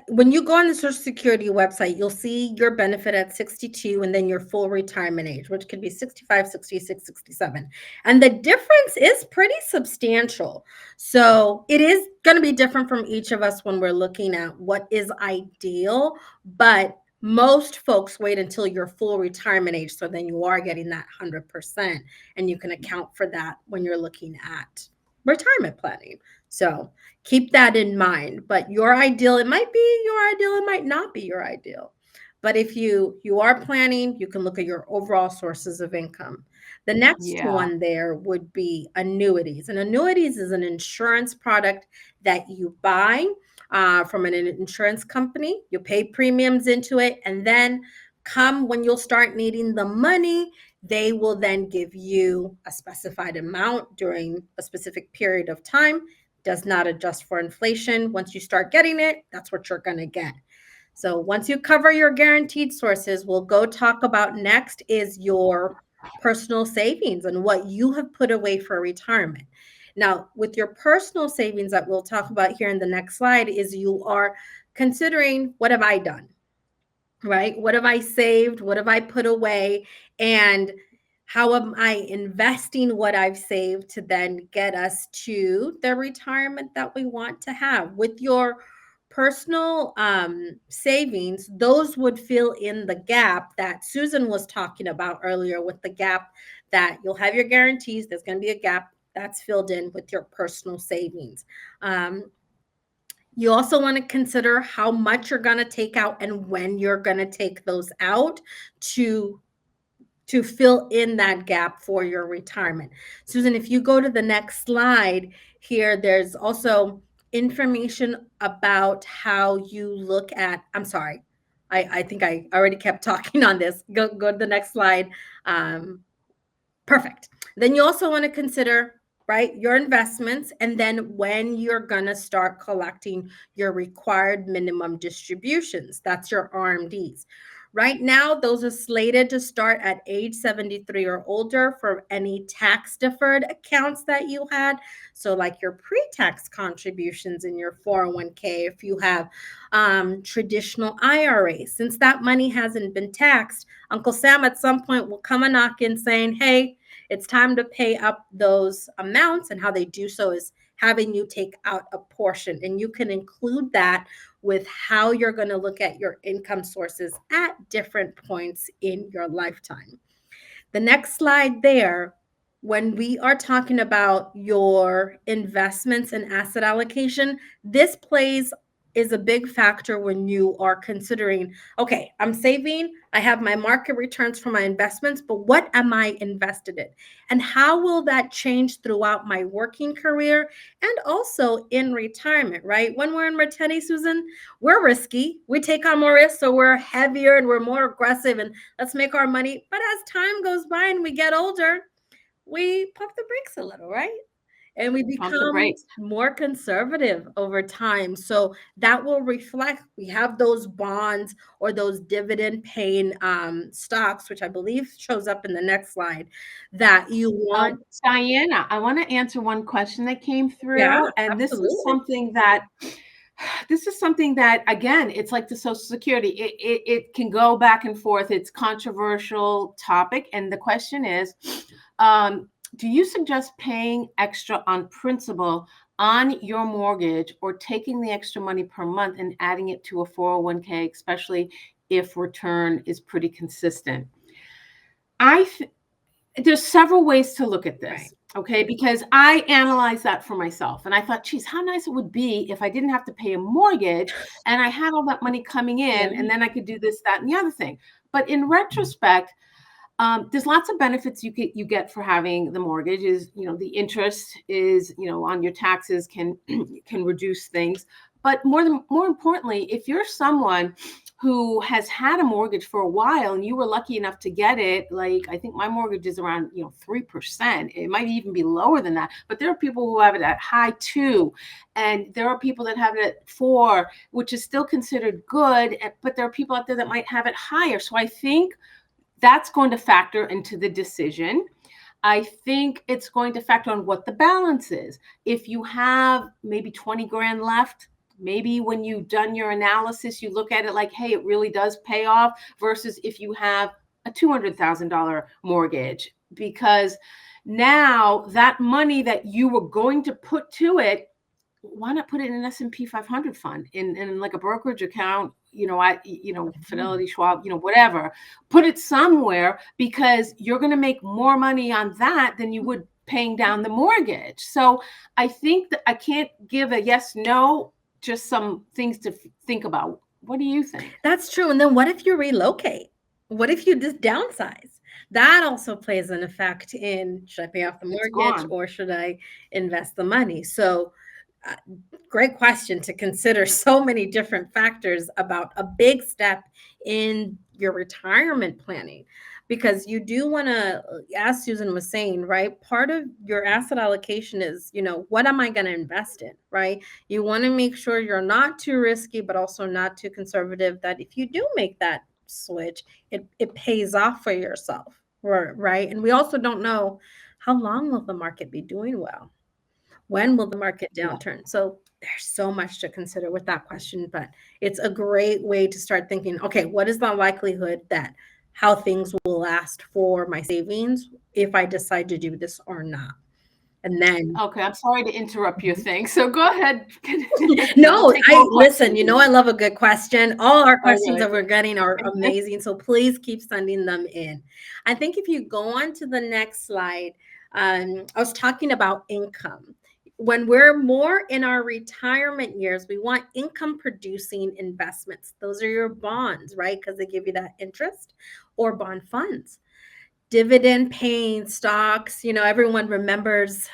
when you go on the Social Security website, you'll see your benefit at 62 and then your full retirement age, which could be 65, 66, 67. And the difference is pretty substantial. So it is going to be different from each of us when we're looking at what is ideal, but most folks wait until your full retirement age. So then you are getting that 100%, and you can account for that when you're looking at retirement planning. So keep that in mind. But your ideal, it might be your ideal, it might not be your ideal. But if you are planning, you can look at your overall sources of income. The next Yeah. one there would be annuities. And annuities is an insurance product that you buy from an insurance company. You pay premiums into it, and then come when you'll start needing the money, they will then give you a specified amount during a specific period of time. Does not adjust for inflation. Once you start getting it, that's what you're going to get. So once you cover your guaranteed sources, we'll go talk about next is your personal savings and what you have put away for retirement. Now, with your personal savings that we'll talk about here in the next slide is you are considering, what have I done? Right? What have I saved? What have I put away? And how am I investing what I've saved to then get us to the retirement that we want to have? With your personal savings, those would fill in the gap that Susan was talking about earlier, with the gap that you'll have your guarantees. There's going to be a gap that's filled in with your personal savings. You also want to consider how much you're going to take out and when you're going to take those out to fill in that gap for your retirement. Susan, if you go to the next slide here, there's also information about how you look at, I'm sorry, I think I already kept talking on this. Go to the next slide. Perfect. Then you also want to consider, right, your investments, and then when you're going to start collecting your required minimum distributions. That's your RMDs. Right now, those are slated to start at age 73 or older for any tax deferred accounts that you had. So, like your pre tax contributions in your 401k, if you have traditional IRAs, since that money hasn't been taxed, Uncle Sam at some point will come a knock in saying, hey, it's time to pay up those amounts. And how they do so is having you take out a portion. And you can include that with how you're going to look at your income sources at different points in your lifetime. The next slide there, when we are talking about your investments and asset allocation, this is a big factor when you are considering, okay, I'm saving, I have my market returns for my investments, but what am I invested in? And how will that change throughout my working career and also in retirement, right? When we're in retirement, Susan, we're risky. We take on more risks, so we're heavier and we're more aggressive and let's make our money. But as time goes by and we get older, we pump the brakes a little, right? And we Pump the become brakes. more conservative over time. So that will reflect, we have those bonds or those dividend paying stocks, which I believe shows up in the next slide, that you want. Diana, I want to answer one question that came Yeah, through. And absolutely. this is something that, again, it's like the Social Security. It can go back and forth. It's controversial topic. And the question is, do you suggest paying extra on principal on your mortgage, or taking the extra money per month and adding it to a 401k, especially if return is pretty consistent? There's several ways to look at this. Right. Okay, because I analyzed that for myself and I thought, geez, how nice it would be if I didn't have to pay a mortgage and I had all that money coming in, Yeah. and then I could do this, that, and the other thing. But in retrospect, there's lots of benefits you get for having the mortgage. Is, the interest is, on your taxes can reduce things. But more importantly, if you're someone who has had a mortgage for a while and you were lucky enough to get it, like I think my mortgage is around 3%. It might even be lower than that. But there are people who have it at high 2, and there are people that have it at 4, which is still considered good. But there are people out there that might have it higher. So I think that's going to factor into the decision. I think it's going to factor on what the balance is. If you have maybe 20 grand left, maybe when you've done your analysis, you look at it like, hey, it really does pay off, versus if you have a $200,000 mortgage, because now that money that you were going to put to it, why not put it in an S&P 500 fund, in like a brokerage account, Fidelity, Schwab, whatever, put it somewhere, because you're going to make more money on that than you would paying down the mortgage. So I think that I can't give a yes, no, just some things to think about. What do you think? That's true. And then what if you relocate? What if you just downsize? That also plays an effect in, should I pay off the It's mortgage gone. or should I invest the money? So, uh, great question to consider so many different factors about a big step in your retirement planning, because you do want to, as Susan was saying, right? Part of your asset allocation is, what am I going to invest in, right? You want to make sure you're not too risky, but also not too conservative, that if you do make that switch, it pays off for yourself, right? And we also don't know how long will the market be doing well. When will the market Yeah. downturn? So there's so much to consider with that question, but it's a great way to start thinking, okay, what is the likelihood that how things will last for my savings if I decide to do this or not? And then Okay, I'm sorry to interrupt your thing. So go ahead. We'll no, take I more listen, questions. I love a good question. All our questions Okay. that we're getting are amazing. So please keep sending them in. I think if you go on to the next slide, I was talking about income. When we're more in our retirement years, we want income producing investments. Those are your bonds, right? Because they give you that interest, or bond funds, dividend paying stocks. Everyone remembers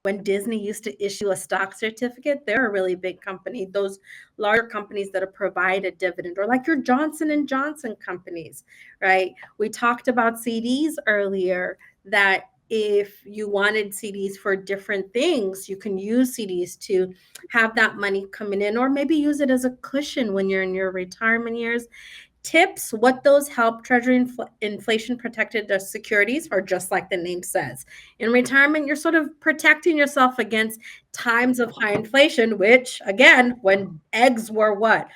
when Disney used to issue a stock certificate. They're a really big company. Those larger companies that provide a dividend, or like your Johnson and Johnson companies, right? We talked about CDs earlier, that if you wanted CDs for different things, you can use CDs to have that money coming in, or maybe use it as a cushion when you're in your retirement years. Tips, what those help: treasury inflation protected securities are just like the name says. In retirement, you're sort of protecting yourself against times of high inflation, which again, when eggs were what?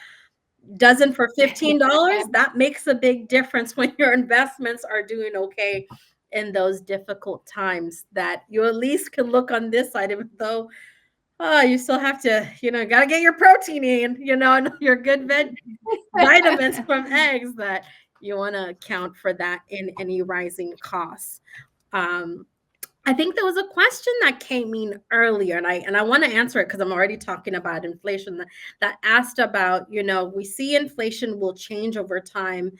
Dozen for $15, that makes a big difference when your investments are doing okay in those difficult times, that you at least can look on this side, even though you still have to, got to get your protein in, and your good vitamins from eggs, that you want to account for that in any rising costs. Um, I think there was a question that came in earlier, and I want to answer it because I'm already talking about inflation, that asked about, we see inflation will change over time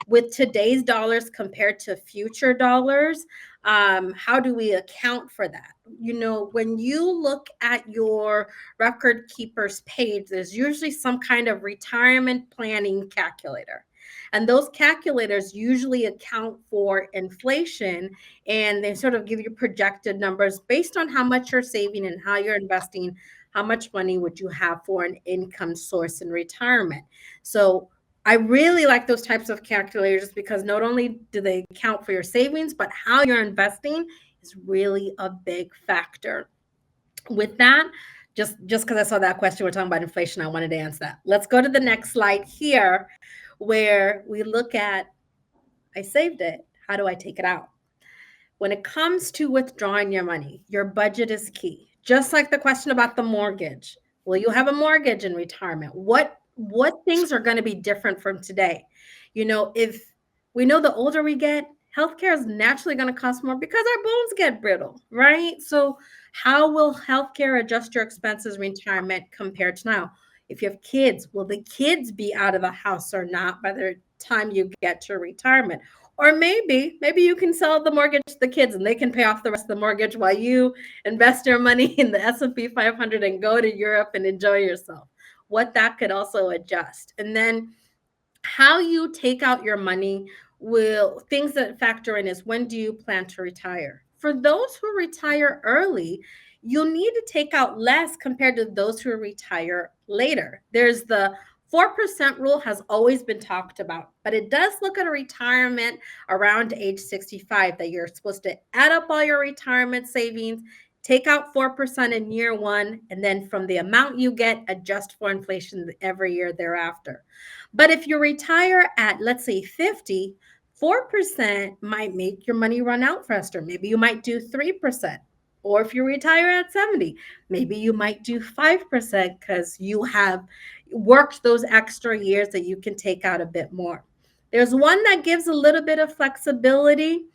with today's dollars compared to future dollars. How do we account for that? When you look at your record keeper's page, there's usually some kind of retirement planning calculator. And those calculators usually account for inflation, and they sort of give you projected numbers based on how much you're saving and how you're investing. How much money would you have for an income source in retirement? So I really like those types of calculators, because not only do they account for your savings, but how you're investing is really a big factor. With that, just because I saw that question, we're talking about inflation, I wanted to answer that. Let's go to the next slide here, where we look at, I saved it, how do I take it out? When it comes to withdrawing your money, your budget is key. Just like the question about the mortgage. Will you have a mortgage in retirement? What things are going to be different from today? If we know the older we get, healthcare is naturally going to cost more because our bones get brittle, right? So how will healthcare adjust your expenses in retirement compared to now? If you have kids, will the kids be out of the house or not by the time you get to retirement? Or maybe you can sell the mortgage to the kids and they can pay off the rest of the mortgage while you invest your money in the S&P 500 and go to Europe and enjoy yourself. What that could also adjust. And then how you take out your money, will things that factor in is, when do you plan to retire? For those who retire early, you'll need to take out less compared to those who retire later. There's the 4% rule, has always been talked about, but it does look at a retirement around age 65, that you're supposed to add up all your retirement savings, take out 4% in year one, and then from the amount you get, adjust for inflation every year thereafter. But if you retire at, let's say, 50, 4% might make your money run out faster. Maybe you might do 3%. Or if you retire at 70, maybe you might do 5% because you have worked those extra years that you can take out a bit more. There's one that gives a little bit of flexibility,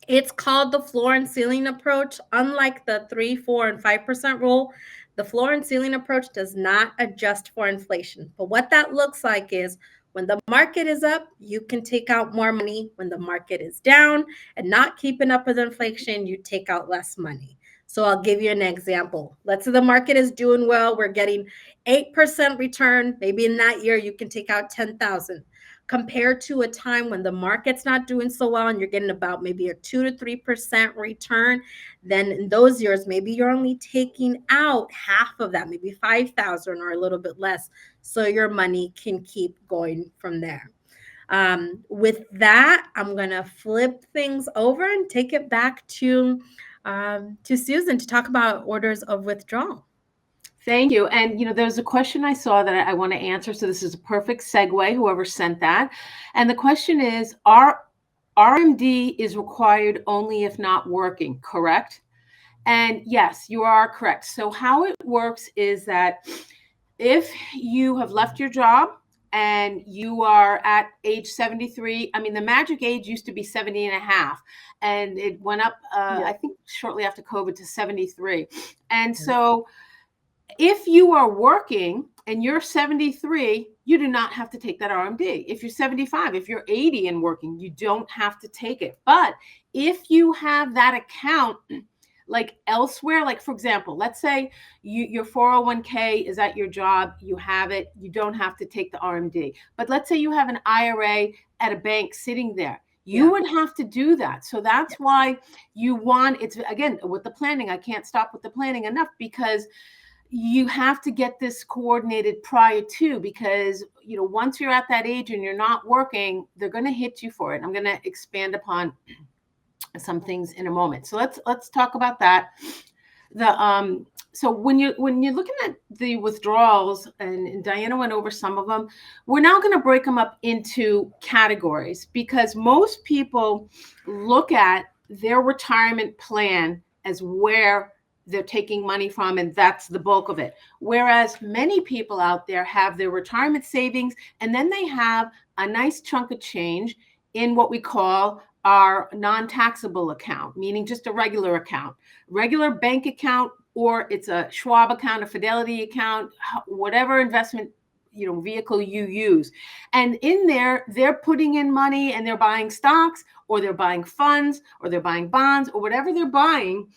It's called the floor and ceiling approach. Unlike the 3, 4, and 5% rule, the floor and ceiling approach does not adjust for inflation. But what that looks like is when the market is up, you can take out more money. When the market is down and not keeping up with inflation, you take out less money. So I'll give you an example. Let's say the market is doing well, we're getting 8% return. Maybe in that year you can take out 10,000 compared to a time when the market's not doing so well and you're getting about maybe a 2 to 3% return. Then in those years maybe you're only taking out half of that, maybe 5,000 or a little bit less, so your money can keep going from there. With that, I'm gonna flip things over and take it back to Susan to talk about orders of withdrawal. Thank you. And, there's a question I saw that I want to answer. So this is a perfect segue, whoever sent that. And the question is, our RMD is required only if not working, correct? And yes, you are correct. So how it works is that if you have left your job and you are at age 73, I mean, the magic age used to be 70 and a half, and it went up, I think, shortly after COVID to 73. And so if you are working and you're 73, you do not have to take that RMD. If you're 75, if you're 80 and working, you don't have to take it. But if you have that account like elsewhere, like for example, let's say your 401k is at your job, you have it, you don't have to take the RMD. But let's say you have an IRA at a bank sitting there. You would have to do that. So that's why you want, it's again, with the planning, I can't stop with the planning enough, because you have to get this coordinated prior to, because once you're at that age and you're not working, they're going to hit you for it. I'm going to expand upon some things in a moment. So let's talk about that. So when you're looking at the withdrawals, and Diana went over some of them, we're now going to break them up into categories, because most people look at their retirement plan as where they're taking money from, and that's the bulk of it. Whereas many people out there have their retirement savings, and then they have a nice chunk of change in what we call our non-taxable account, meaning just a regular account, regular bank account, or it's a Schwab account, a Fidelity account, whatever investment vehicle you use. And in there, they're putting in money and they're buying stocks, or they're buying funds, or they're buying bonds, or whatever they're buying.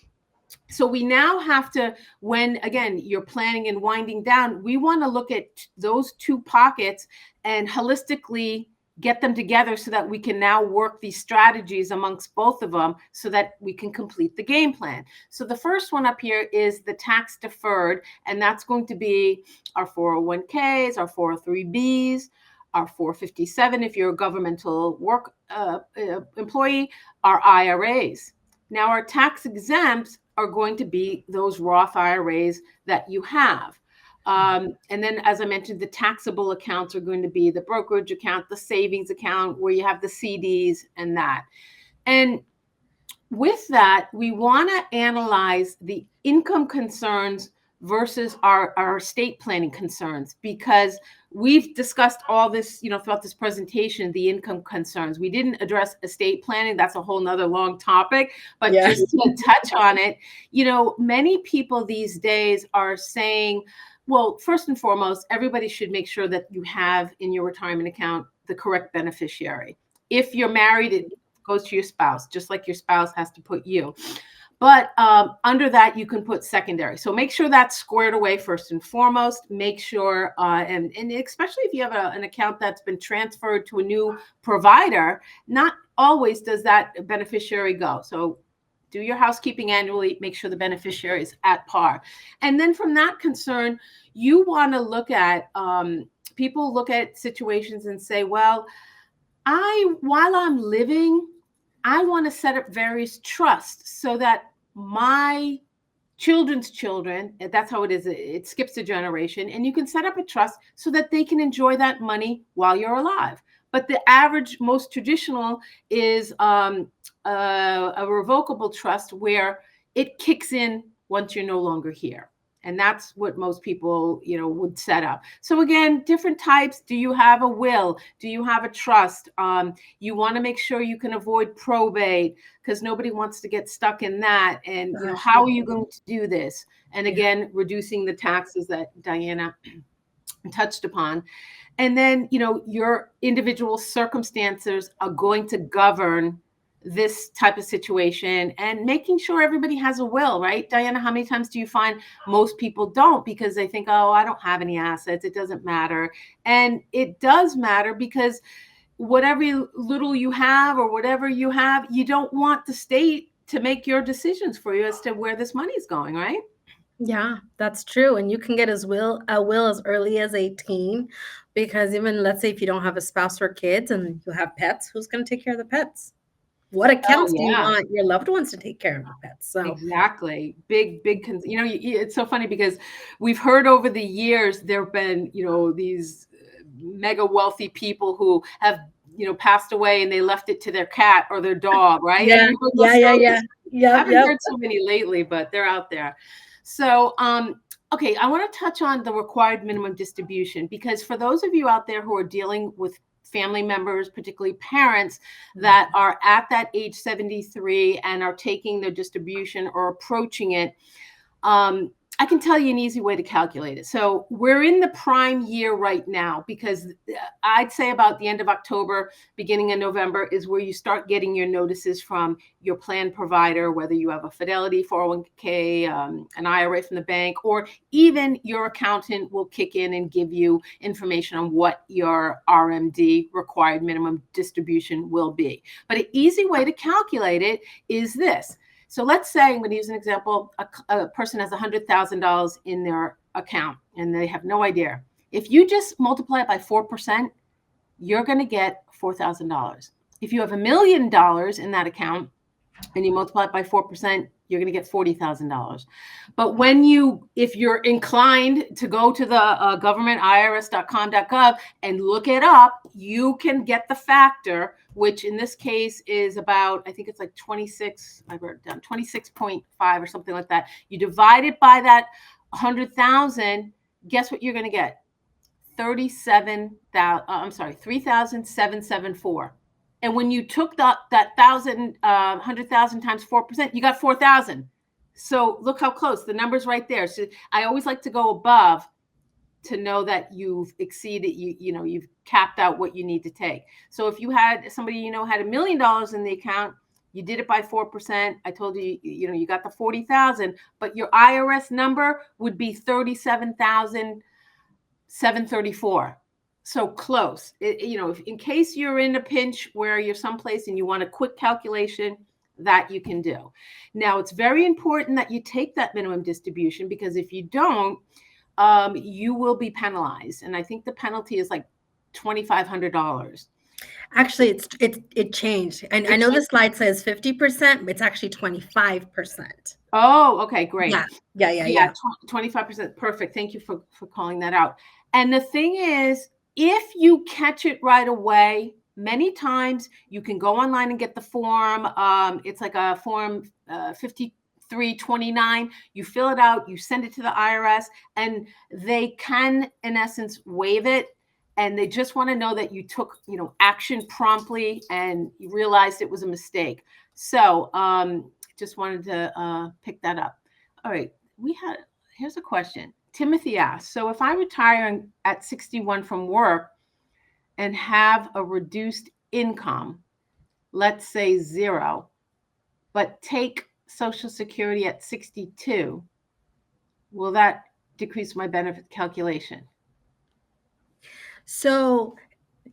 So we now have to, when, again, you're planning and winding down, we want to look at those two pockets and holistically get them together so that we can now work these strategies amongst both of them so that we can complete the game plan. So the first one up here is the tax deferred, and that's going to be our 401ks, our 403bs, our 457 if you're a governmental work employee, our IRAs. Now our tax exempts are going to be those Roth IRAs that you have. And then, as I mentioned, the taxable accounts are going to be the brokerage account, the savings account, where you have the CDs and that. And with that, we want to analyze the income concerns versus our estate planning concerns, because we've discussed all this, throughout this presentation, the income concerns. We didn't address estate planning. That's a whole nother long topic, but just to touch on it, many people these days are saying, well, first and foremost, everybody should make sure that you have in your retirement account the correct beneficiary. If you're married, it goes to your spouse, just like your spouse has to put you. But under that, you can put secondary. So make sure that's squared away first and foremost. Make sure, and especially if you have an account that's been transferred to a new provider, not always does that beneficiary go. So do your housekeeping annually, make sure the beneficiary is at par. And then from that concern, you want to look at, people look at situations and say, well, while I'm living, I want to set up various trusts so that my children's children, that's how it is, it skips a generation, and you can set up a trust so that they can enjoy that money while you're alive. But the average, most traditional is a revocable trust where it kicks in once you're no longer here. And that's what most people, would set up. So again, different types. Do you have a will? Do you have a trust? You want to make sure you can avoid probate, because nobody wants to get stuck in that. And, Gosh, how yeah. are you going to do this? And Yeah. again, reducing the taxes that Diana touched upon. And then, your individual circumstances are going to govern this type of situation, and making sure everybody has a will, right? Diana, how many times do you find most people don't, because they think, oh, I don't have any assets, it doesn't matter. And it does matter, because whatever little you have or whatever you have, you don't want the state to make your decisions for you as to where this money is going, right? Yeah, that's true. And you can get a will as early as 18, because even let's say if you don't have a spouse or kids and you have pets, who's going to take care of the pets? What Oh, accounts do you yeah. want your loved ones to take care of the pets? So Exactly. Big, it's so funny, because we've heard over the years, there have been, these mega wealthy people who have, passed away, and they left it to their cat or their dog, right? Have yeah, you heard those yeah, yeah, yeah. stories? I Yep, haven't yep. heard so many lately, but they're out there. So, okay, I want to touch on the required minimum distribution, because for those of you out there who are dealing with family members, particularly parents, that are at that age 73 and are taking their distribution or approaching it, I can tell you an easy way to calculate it. So we're in the prime year right now, because I'd say about the end of October, beginning of November is where you start getting your notices from your plan provider, whether you have a Fidelity 401k, an IRA from the bank, or even your accountant will kick in and give you information on what your RMD, required minimum distribution, will be. But an easy way to calculate it is this. So let's say, I'm going to use an example, a person has $100,000 in their account and they have no idea. If you just multiply it by 4%, you're going to get $4,000. If you have $1 million in that account and you multiply it by 4%, you're going to get $40,000. But if you're inclined to go to the government, irs.com.gov, and look it up, you can get the factor, which in this case is about, I think it's like 26, I wrote it down, 26.5 or something like that. You divide it by that 100,000, guess what you're going to get? 3,774. And when you took that 100,000 times 4%, you got 4,000. So look how close. The number's right there. So I always like to go above to know that you've exceeded, you've capped out what you need to take. So if you had somebody, had $1 million in the account, you did it by 4%. I told you, you got the 40,000, but your IRS number would be 37,734. So close. If in case you're in a pinch where you're someplace and you want a quick calculation, that you can do. Now, it's very important that you take that minimum distribution, because if you don't, you will be penalized. And I think the penalty is like $2,500. Actually, it changed. And I know the slide says 50%, but it's actually 25%. Oh, okay, great. Yeah. 25%. Perfect. Thank you for calling that out. And the thing is, if you catch it right away, many times you can go online and get the form. It's like a form 5329. You fill it out, you send it to the IRS, and they can, in essence, waive it. And they just want to know that you took, action promptly and you realized it was a mistake. So just wanted to pick that up. All right. Here's a question. Timothy asked, so if I retire at 61 from work and have a reduced income, let's say 0, but take Social Security at 62, will that decrease my benefit calculation? So,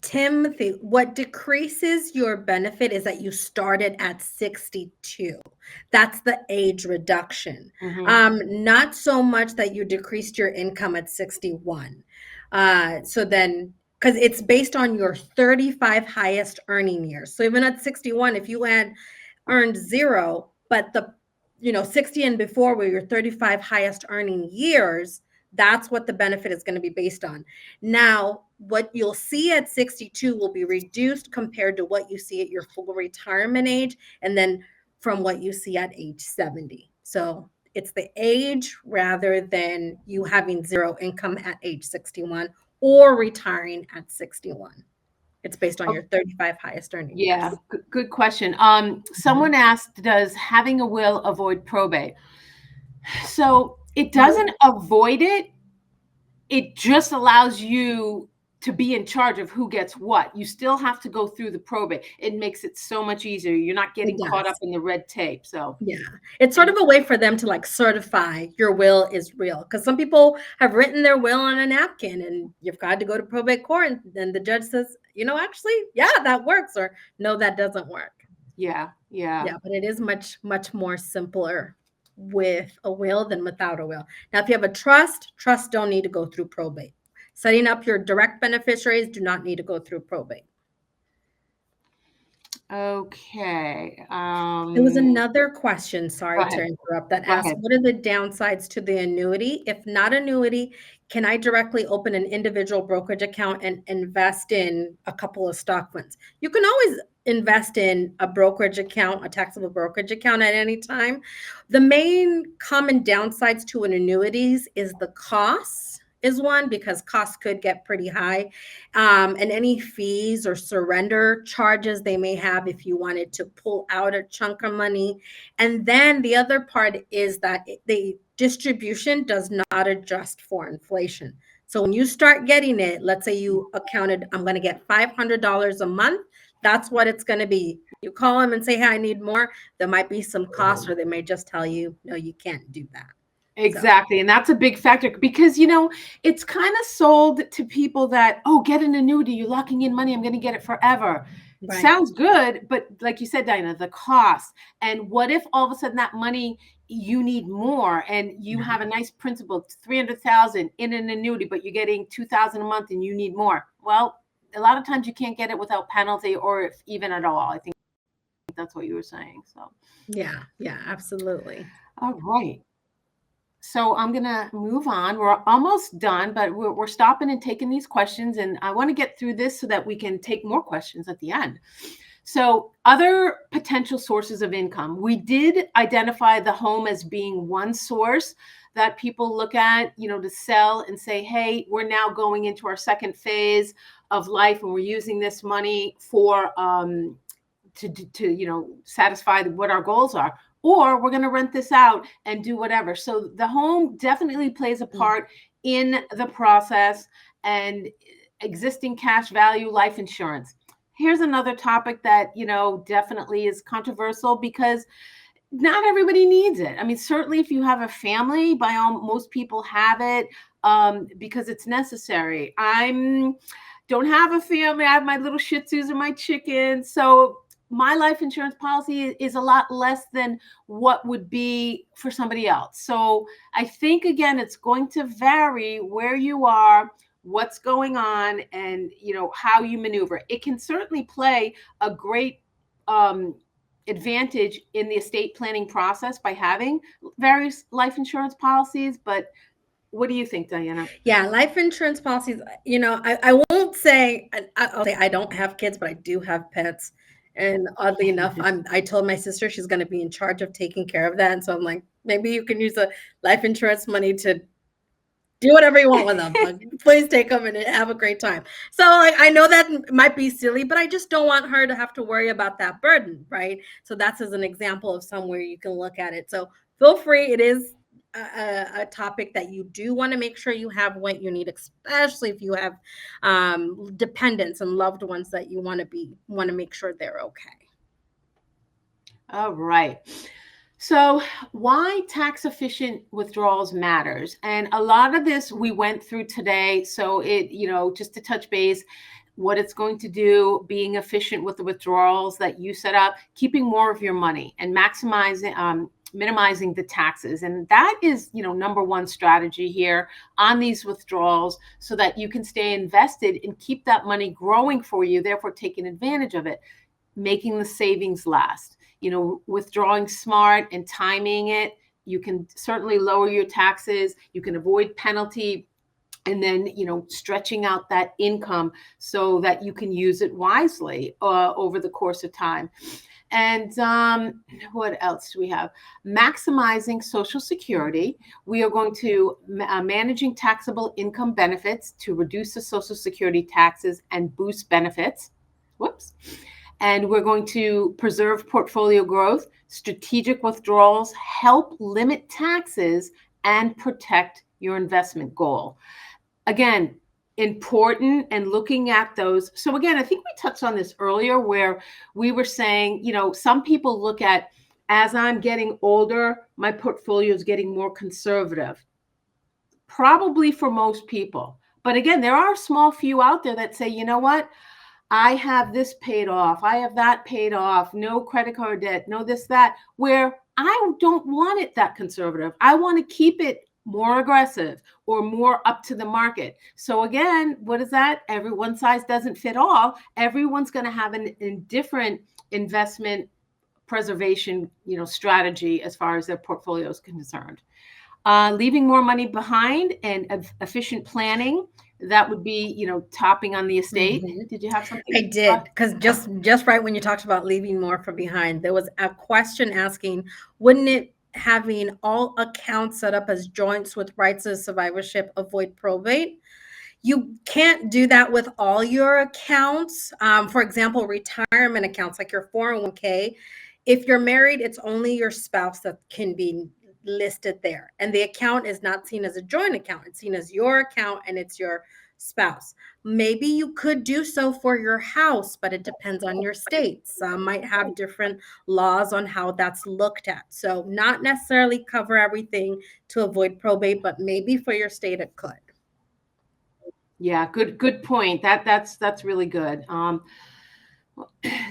Timothy, what decreases your benefit is that you started at 62. That's the age reduction. Not so much that you decreased your income at 61. So then, because it's based on your 35 highest earning years. So even at 61, if you had earned 0, but the 60 and before were your 35 highest earning years, that's what the benefit is going to be based on. Now, what you'll see at 62 will be reduced compared to what you see at your full retirement age, and then from what you see at age 70. So It's the age rather than you having zero income at age 61 or retiring at 61. It's based on Oh, your 35 highest earning yeah, years. good question. Mhm. Someone asked, does having a will avoid probate? So it Nope. doesn't avoid it. It just allows you to be in charge of who gets what. You still have to go through the probate. It makes it so much easier. You're not It getting caught up does. in the red tape. So, Yeah. It's sort and of a way for them to like certify your will is real. Because some people have written their will on a napkin and you've got to go to probate court and then the judge says, actually, yeah, that works, or no, that doesn't work. yeah, yeah. Yeah, but it is much, much more simpler with a will than without a will. Now, if you have a trust don't need to go through probate. Setting up your direct beneficiaries do not need to go through probate. Okay. There was another question, Go sorry to ahead. interrupt, that Go asked, ahead. what are the downsides to the annuity? If not annuity, can I directly open an individual brokerage account and invest in a couple of stock funds? You can always invest in a brokerage account, a taxable brokerage account at any time. The main common downsides to an annuities is the costs is one, because costs could get pretty high, and any fees or surrender charges they may have if you wanted to pull out a chunk of money. And then the other part is that the distribution does not adjust for inflation. So when you start getting it, let's say you accounted, I'm going to get $500 a month. That's what it's going to be. You call them and say, hey, I need more. There might be some costs, or they may just tell you, no, you can't do that. So, Exactly. And that's a big factor because, it's kind of sold to people that, oh, get an annuity, you're locking in money, I'm going to get it forever. right. Sounds good, but like you said, Diana, the cost. And what if all of a sudden that money you need more and you Yeah. have a nice principal, 300,000 in an annuity, but you're getting 2,000 a month and you need more? Well, a lot of times you can't get it without penalty or if even at all. I think that's what you were saying. So, Yeah. Yeah. Absolutely. all right. So I'm going to move on. We're almost done, but we're stopping and taking these questions. And I want to get through this so that we can take more questions at the end. So, other potential sources of income. We did identify the home as being one source that people look at, to sell and say, hey, we're now going into our second phase of life and we're using this money for to satisfy what our goals are, or we're going to rent this out and do whatever. So the home definitely plays a Mm. part in the process. And existing cash value life insurance, here's another topic that definitely is controversial because not everybody needs it. I mean, certainly if you have a family, most people have it because it's necessary. I'm don't have a family. I have my little shih tzus and my chickens. So my life insurance policy is a lot less than what would be for somebody else. So I think, again, it's going to vary where you are, what's going on, and how you maneuver. It can certainly play a great advantage in the estate planning process by having various life insurance policies. But what do you think, Diana? Yeah, life insurance policies, I won't say, I'll say I don't have kids, but I do have pets. And oddly enough, I told my sister she's going to be in charge of taking care of that. And so I'm like, maybe you can use the life insurance money to do whatever you want with them. But please take them and have a great time. So like, I know that might be silly, but I just don't want her to have to worry about that burden, right? So that's as an example of somewhere you can look at it. So feel free. It is a topic that you do want to make sure you have what you need, especially if you have dependents and loved ones that you want to make sure they're okay. All right. So, why tax efficient withdrawals matters. And a lot of this we went through today. So, just to touch base, what it's going to do, being efficient with the withdrawals that you set up, keeping more of your money and minimizing the taxes. And that is, number one strategy here on these withdrawals so that you can stay invested and keep that money growing for you, therefore taking advantage of it, making the savings last. Withdrawing smart and timing it, you can certainly lower your taxes, you can avoid penalty, and then stretching out that income so that you can use it wisely over the course of time. And what else do we have? Maximizing Social Security. We are going to managing taxable income benefits to reduce the Social Security taxes and boost benefits. Whoops. And we're going to preserve portfolio growth, strategic withdrawals, help limit taxes, and protect your investment goal. Again, important, and looking at those. So again, I think we touched on this earlier where we were saying, some people look at, as I'm getting older, my portfolio is getting more conservative. Probably for most people. But again, there are a small few out there that say, you know what? I have this paid off. I have that paid off. No credit card debt. No this, that, where I don't want it that conservative. I want to keep it more aggressive or more up to the market. So again, what is that? One size doesn't fit all. Everyone's going to have a different investment preservation, strategy as far as their portfolio is concerned. Leaving more money behind and efficient planning. That would be, topping on the estate. Mhm. Did you have something? I did, because just right when you talked about leaving more for behind, there was a question asking, wouldn't it having all accounts set up as joints with rights of survivorship avoid probate? You can't do that with all your accounts. For example, retirement accounts like your 401k. If you're married, it's only your spouse that can be listed there. And the account is not seen as a joint account. It's seen as your account and it's your spouse. Maybe you could do so for your house, but it depends on your state. Some might have different laws on how that's looked at. So not necessarily cover everything to avoid probate, but maybe for your state it could. Yeah, good point. That's really good.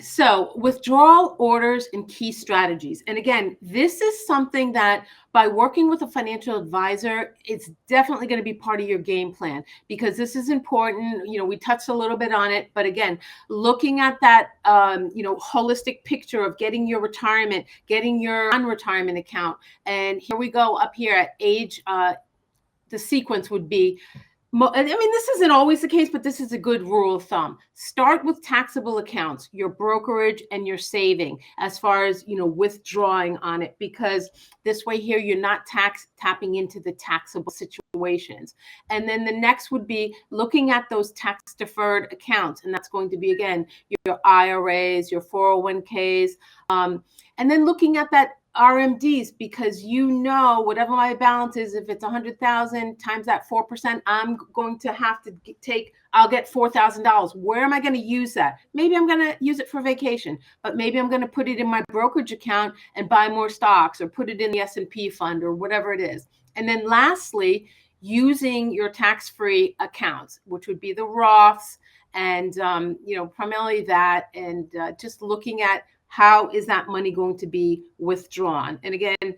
So withdrawal orders and key strategies. And again, this is something that by working with a financial advisor, it's definitely going to be part of your game plan, because this is important. We touched a little bit on it, but again, looking at that, holistic picture of getting your retirement, getting your non-retirement account. And here we go up here at age, the sequence would be, I mean, this isn't always the case, but this is a good rule of thumb. Start with taxable accounts, your brokerage and your saving, as far as, withdrawing on it, because this way here, you're not tapping into the taxable situations. And then the next would be looking at those tax deferred accounts. And that's going to be, again, your IRAs, your 401ks, and then looking at that RMDs, because whatever my balance is, if it's 100,000 times that 4%, I'm going to have to I'll get $4,000. Where am I going to use that? Maybe I'm going to use it for vacation, but maybe I'm going to put it in my brokerage account and buy more stocks, or put it in the S&P fund, or whatever it is. And then lastly, using your tax-free accounts, which would be the Roths, and primarily that, and just looking at how is that money going to be withdrawn. And again,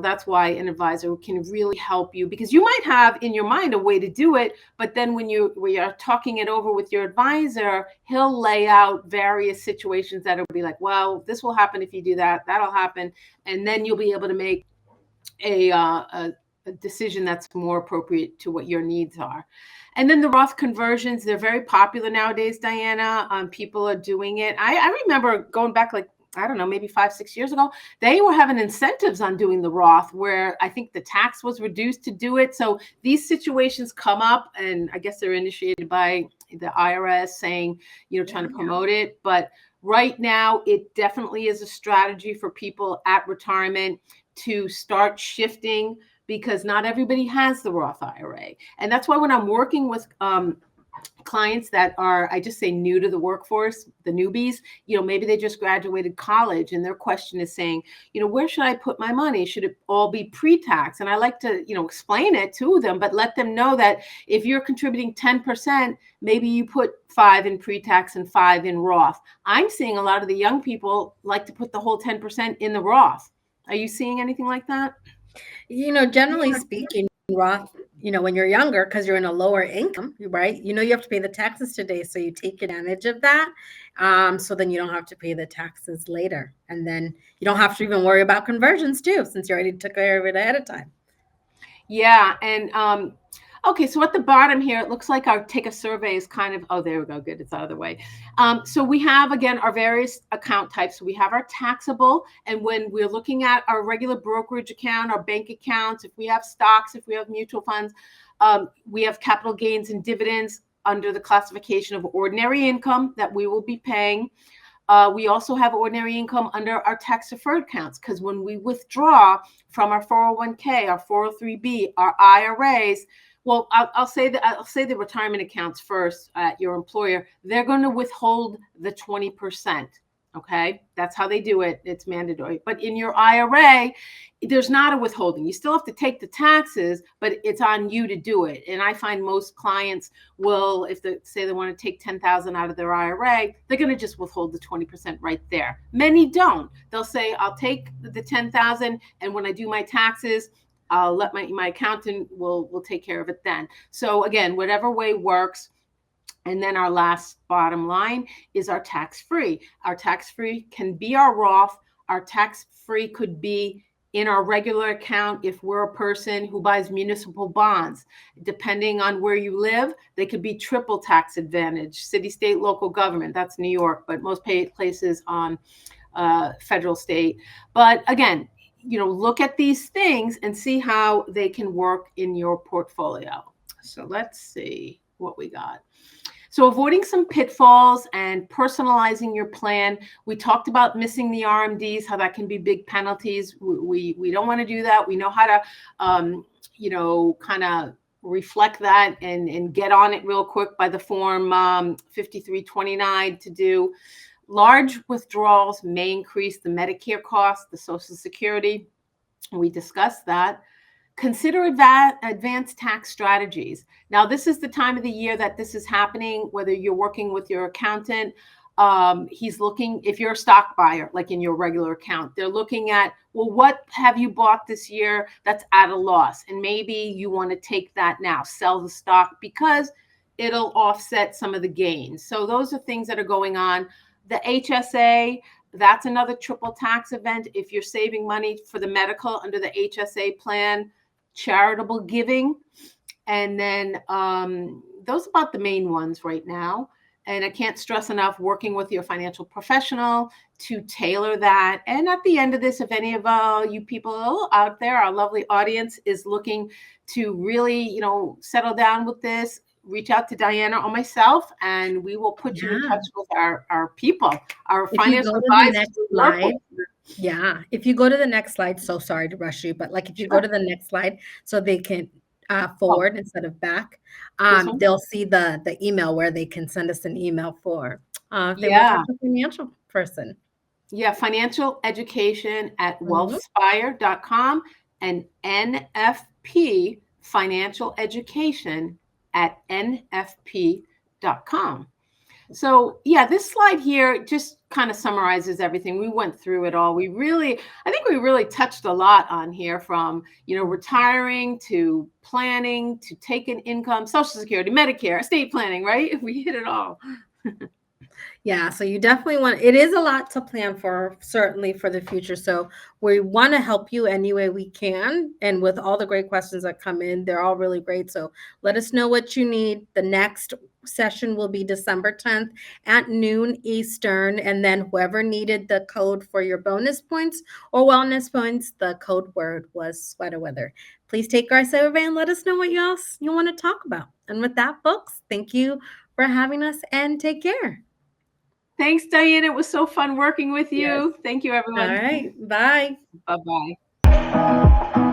that's why an advisor can really help you, because you might have in your mind a way to do it, but then when we are talking it over with your advisor, he'll lay out various situations that will be like, well, this will happen if you do that, that'll happen, and then you'll be able to make a decision that's more appropriate to what your needs are. And then the Roth conversions, they're very popular nowadays, Diana. People are doing it. I remember going back, like, I don't know, maybe 5-6 years ago, they were having incentives on doing the Roth, where I think the tax was reduced to do it. So these situations come up, and I guess they're initiated by the IRS saying, trying to promote it. But right now, it definitely is a strategy for people at retirement to start shifting, because not everybody has the Roth IRA. And that's why when I'm working with clients that are, I just say, new to the workforce, the newbies, maybe they just graduated college, and their question is saying, where should I put my money? Should it all be pre-tax? And I like to, explain it to them, but let them know that if you're contributing 10%, maybe you put 5 in pre-tax and 5 in Roth. I'm seeing a lot of the young people like to put the whole 10% in the Roth. Are you seeing anything like that? Generally speaking, Roth, when you're younger, because you're in a lower income, right? You have to pay the taxes today. So you take advantage of that. So then you don't have to pay the taxes later. And then you don't have to even worry about conversions too, since you already took care of it ahead of time. Yeah. And Okay, so at the bottom here, it looks like our take a survey is kind of, oh, there we go. Good. It's out of the way. So we have, again, our various account types. So we have our taxable. And when we're looking at our regular brokerage account, our bank accounts, if we have stocks, if we have mutual funds, we have capital gains and dividends under the classification of ordinary income that we will be paying. We also have ordinary income under our tax deferred accounts, because when we withdraw from our 401k, our 403b, our IRAs, well, I'll say the retirement accounts first at your employer. They're going to withhold the 20%. Okay, that's how they do it. It's mandatory. But in your IRA, there's not a withholding. You still have to take the taxes, but it's on you to do it. And I find most clients will, if they say they want to take $10,000 out of their IRA, they're going to just withhold the 20% right there. Many don't. They'll say, I'll take the $10,000, and when I do my taxes, I'll let my accountant will take care of it then. So again, whatever way works. And then our last bottom line is our tax-free. Our tax-free can be our Roth. Our tax-free could be in our regular account if we're a person who buys municipal bonds. Depending on where you live, they could be triple tax advantage, city, state, local government. That's New York, but most places on federal, state. But again, look at these things and see how they can work in your portfolio. So let's see what we got. So avoiding some pitfalls and personalizing your plan. We talked about missing the RMDs, how that can be big penalties. We don't want to do that. We know how to, kind of reflect that and get on it real quick by the form 5329 to do. Large withdrawals may increase the Medicare cost, the Social Security. We discussed that. Consider advanced tax strategies. Now, this is the time of the year that this is happening, whether you're working with your accountant. He's looking, if you're a stock buyer, like in your regular account, they're looking at, well, what have you bought this year that's at a loss? And maybe you want to take that now, sell the stock, because it'll offset some of the gains. So those are things that are going on. The HSA, that's another triple tax event. If you're saving money for the medical under the HSA plan, charitable giving, and then those are about the main ones right now. And I can't stress enough working with your financial professional to tailor that. And at the end of this, if any of you people out there, our lovely audience, is looking to really, settle down with this, reach out to Diana or myself, and we will put you in touch with our people, our financial advisors. Yeah. If you go to the next slide, so sorry to rush you, but if you go to the next slide so they can forward instead of back, they'll see the email where they can send us an email for if they want to talk to a financial person. Yeah, financial education at wealthspire.com and NFP financial education at nfp.com. So yeah, this slide here just kind of summarizes everything. We went through it all. I think we really touched a lot on here, from, retiring to planning to taking income, Social Security, Medicare, estate planning, right? We hit it all. Yeah, so you definitely it is a lot to plan for, certainly for the future. So we want to help you any way we can. And with all the great questions that come in, they're all really great. So let us know what you need. The next session will be December 10th at noon Eastern. And then whoever needed the code for your bonus points or wellness points, the code word was sweater weather. Please take our survey and let us know what else you want to talk about. And with that, folks, thank you for having us, and take care. Thanks, Diane. It was so fun working with you. Yes. Thank you, everyone. All right. Bye. Bye-bye.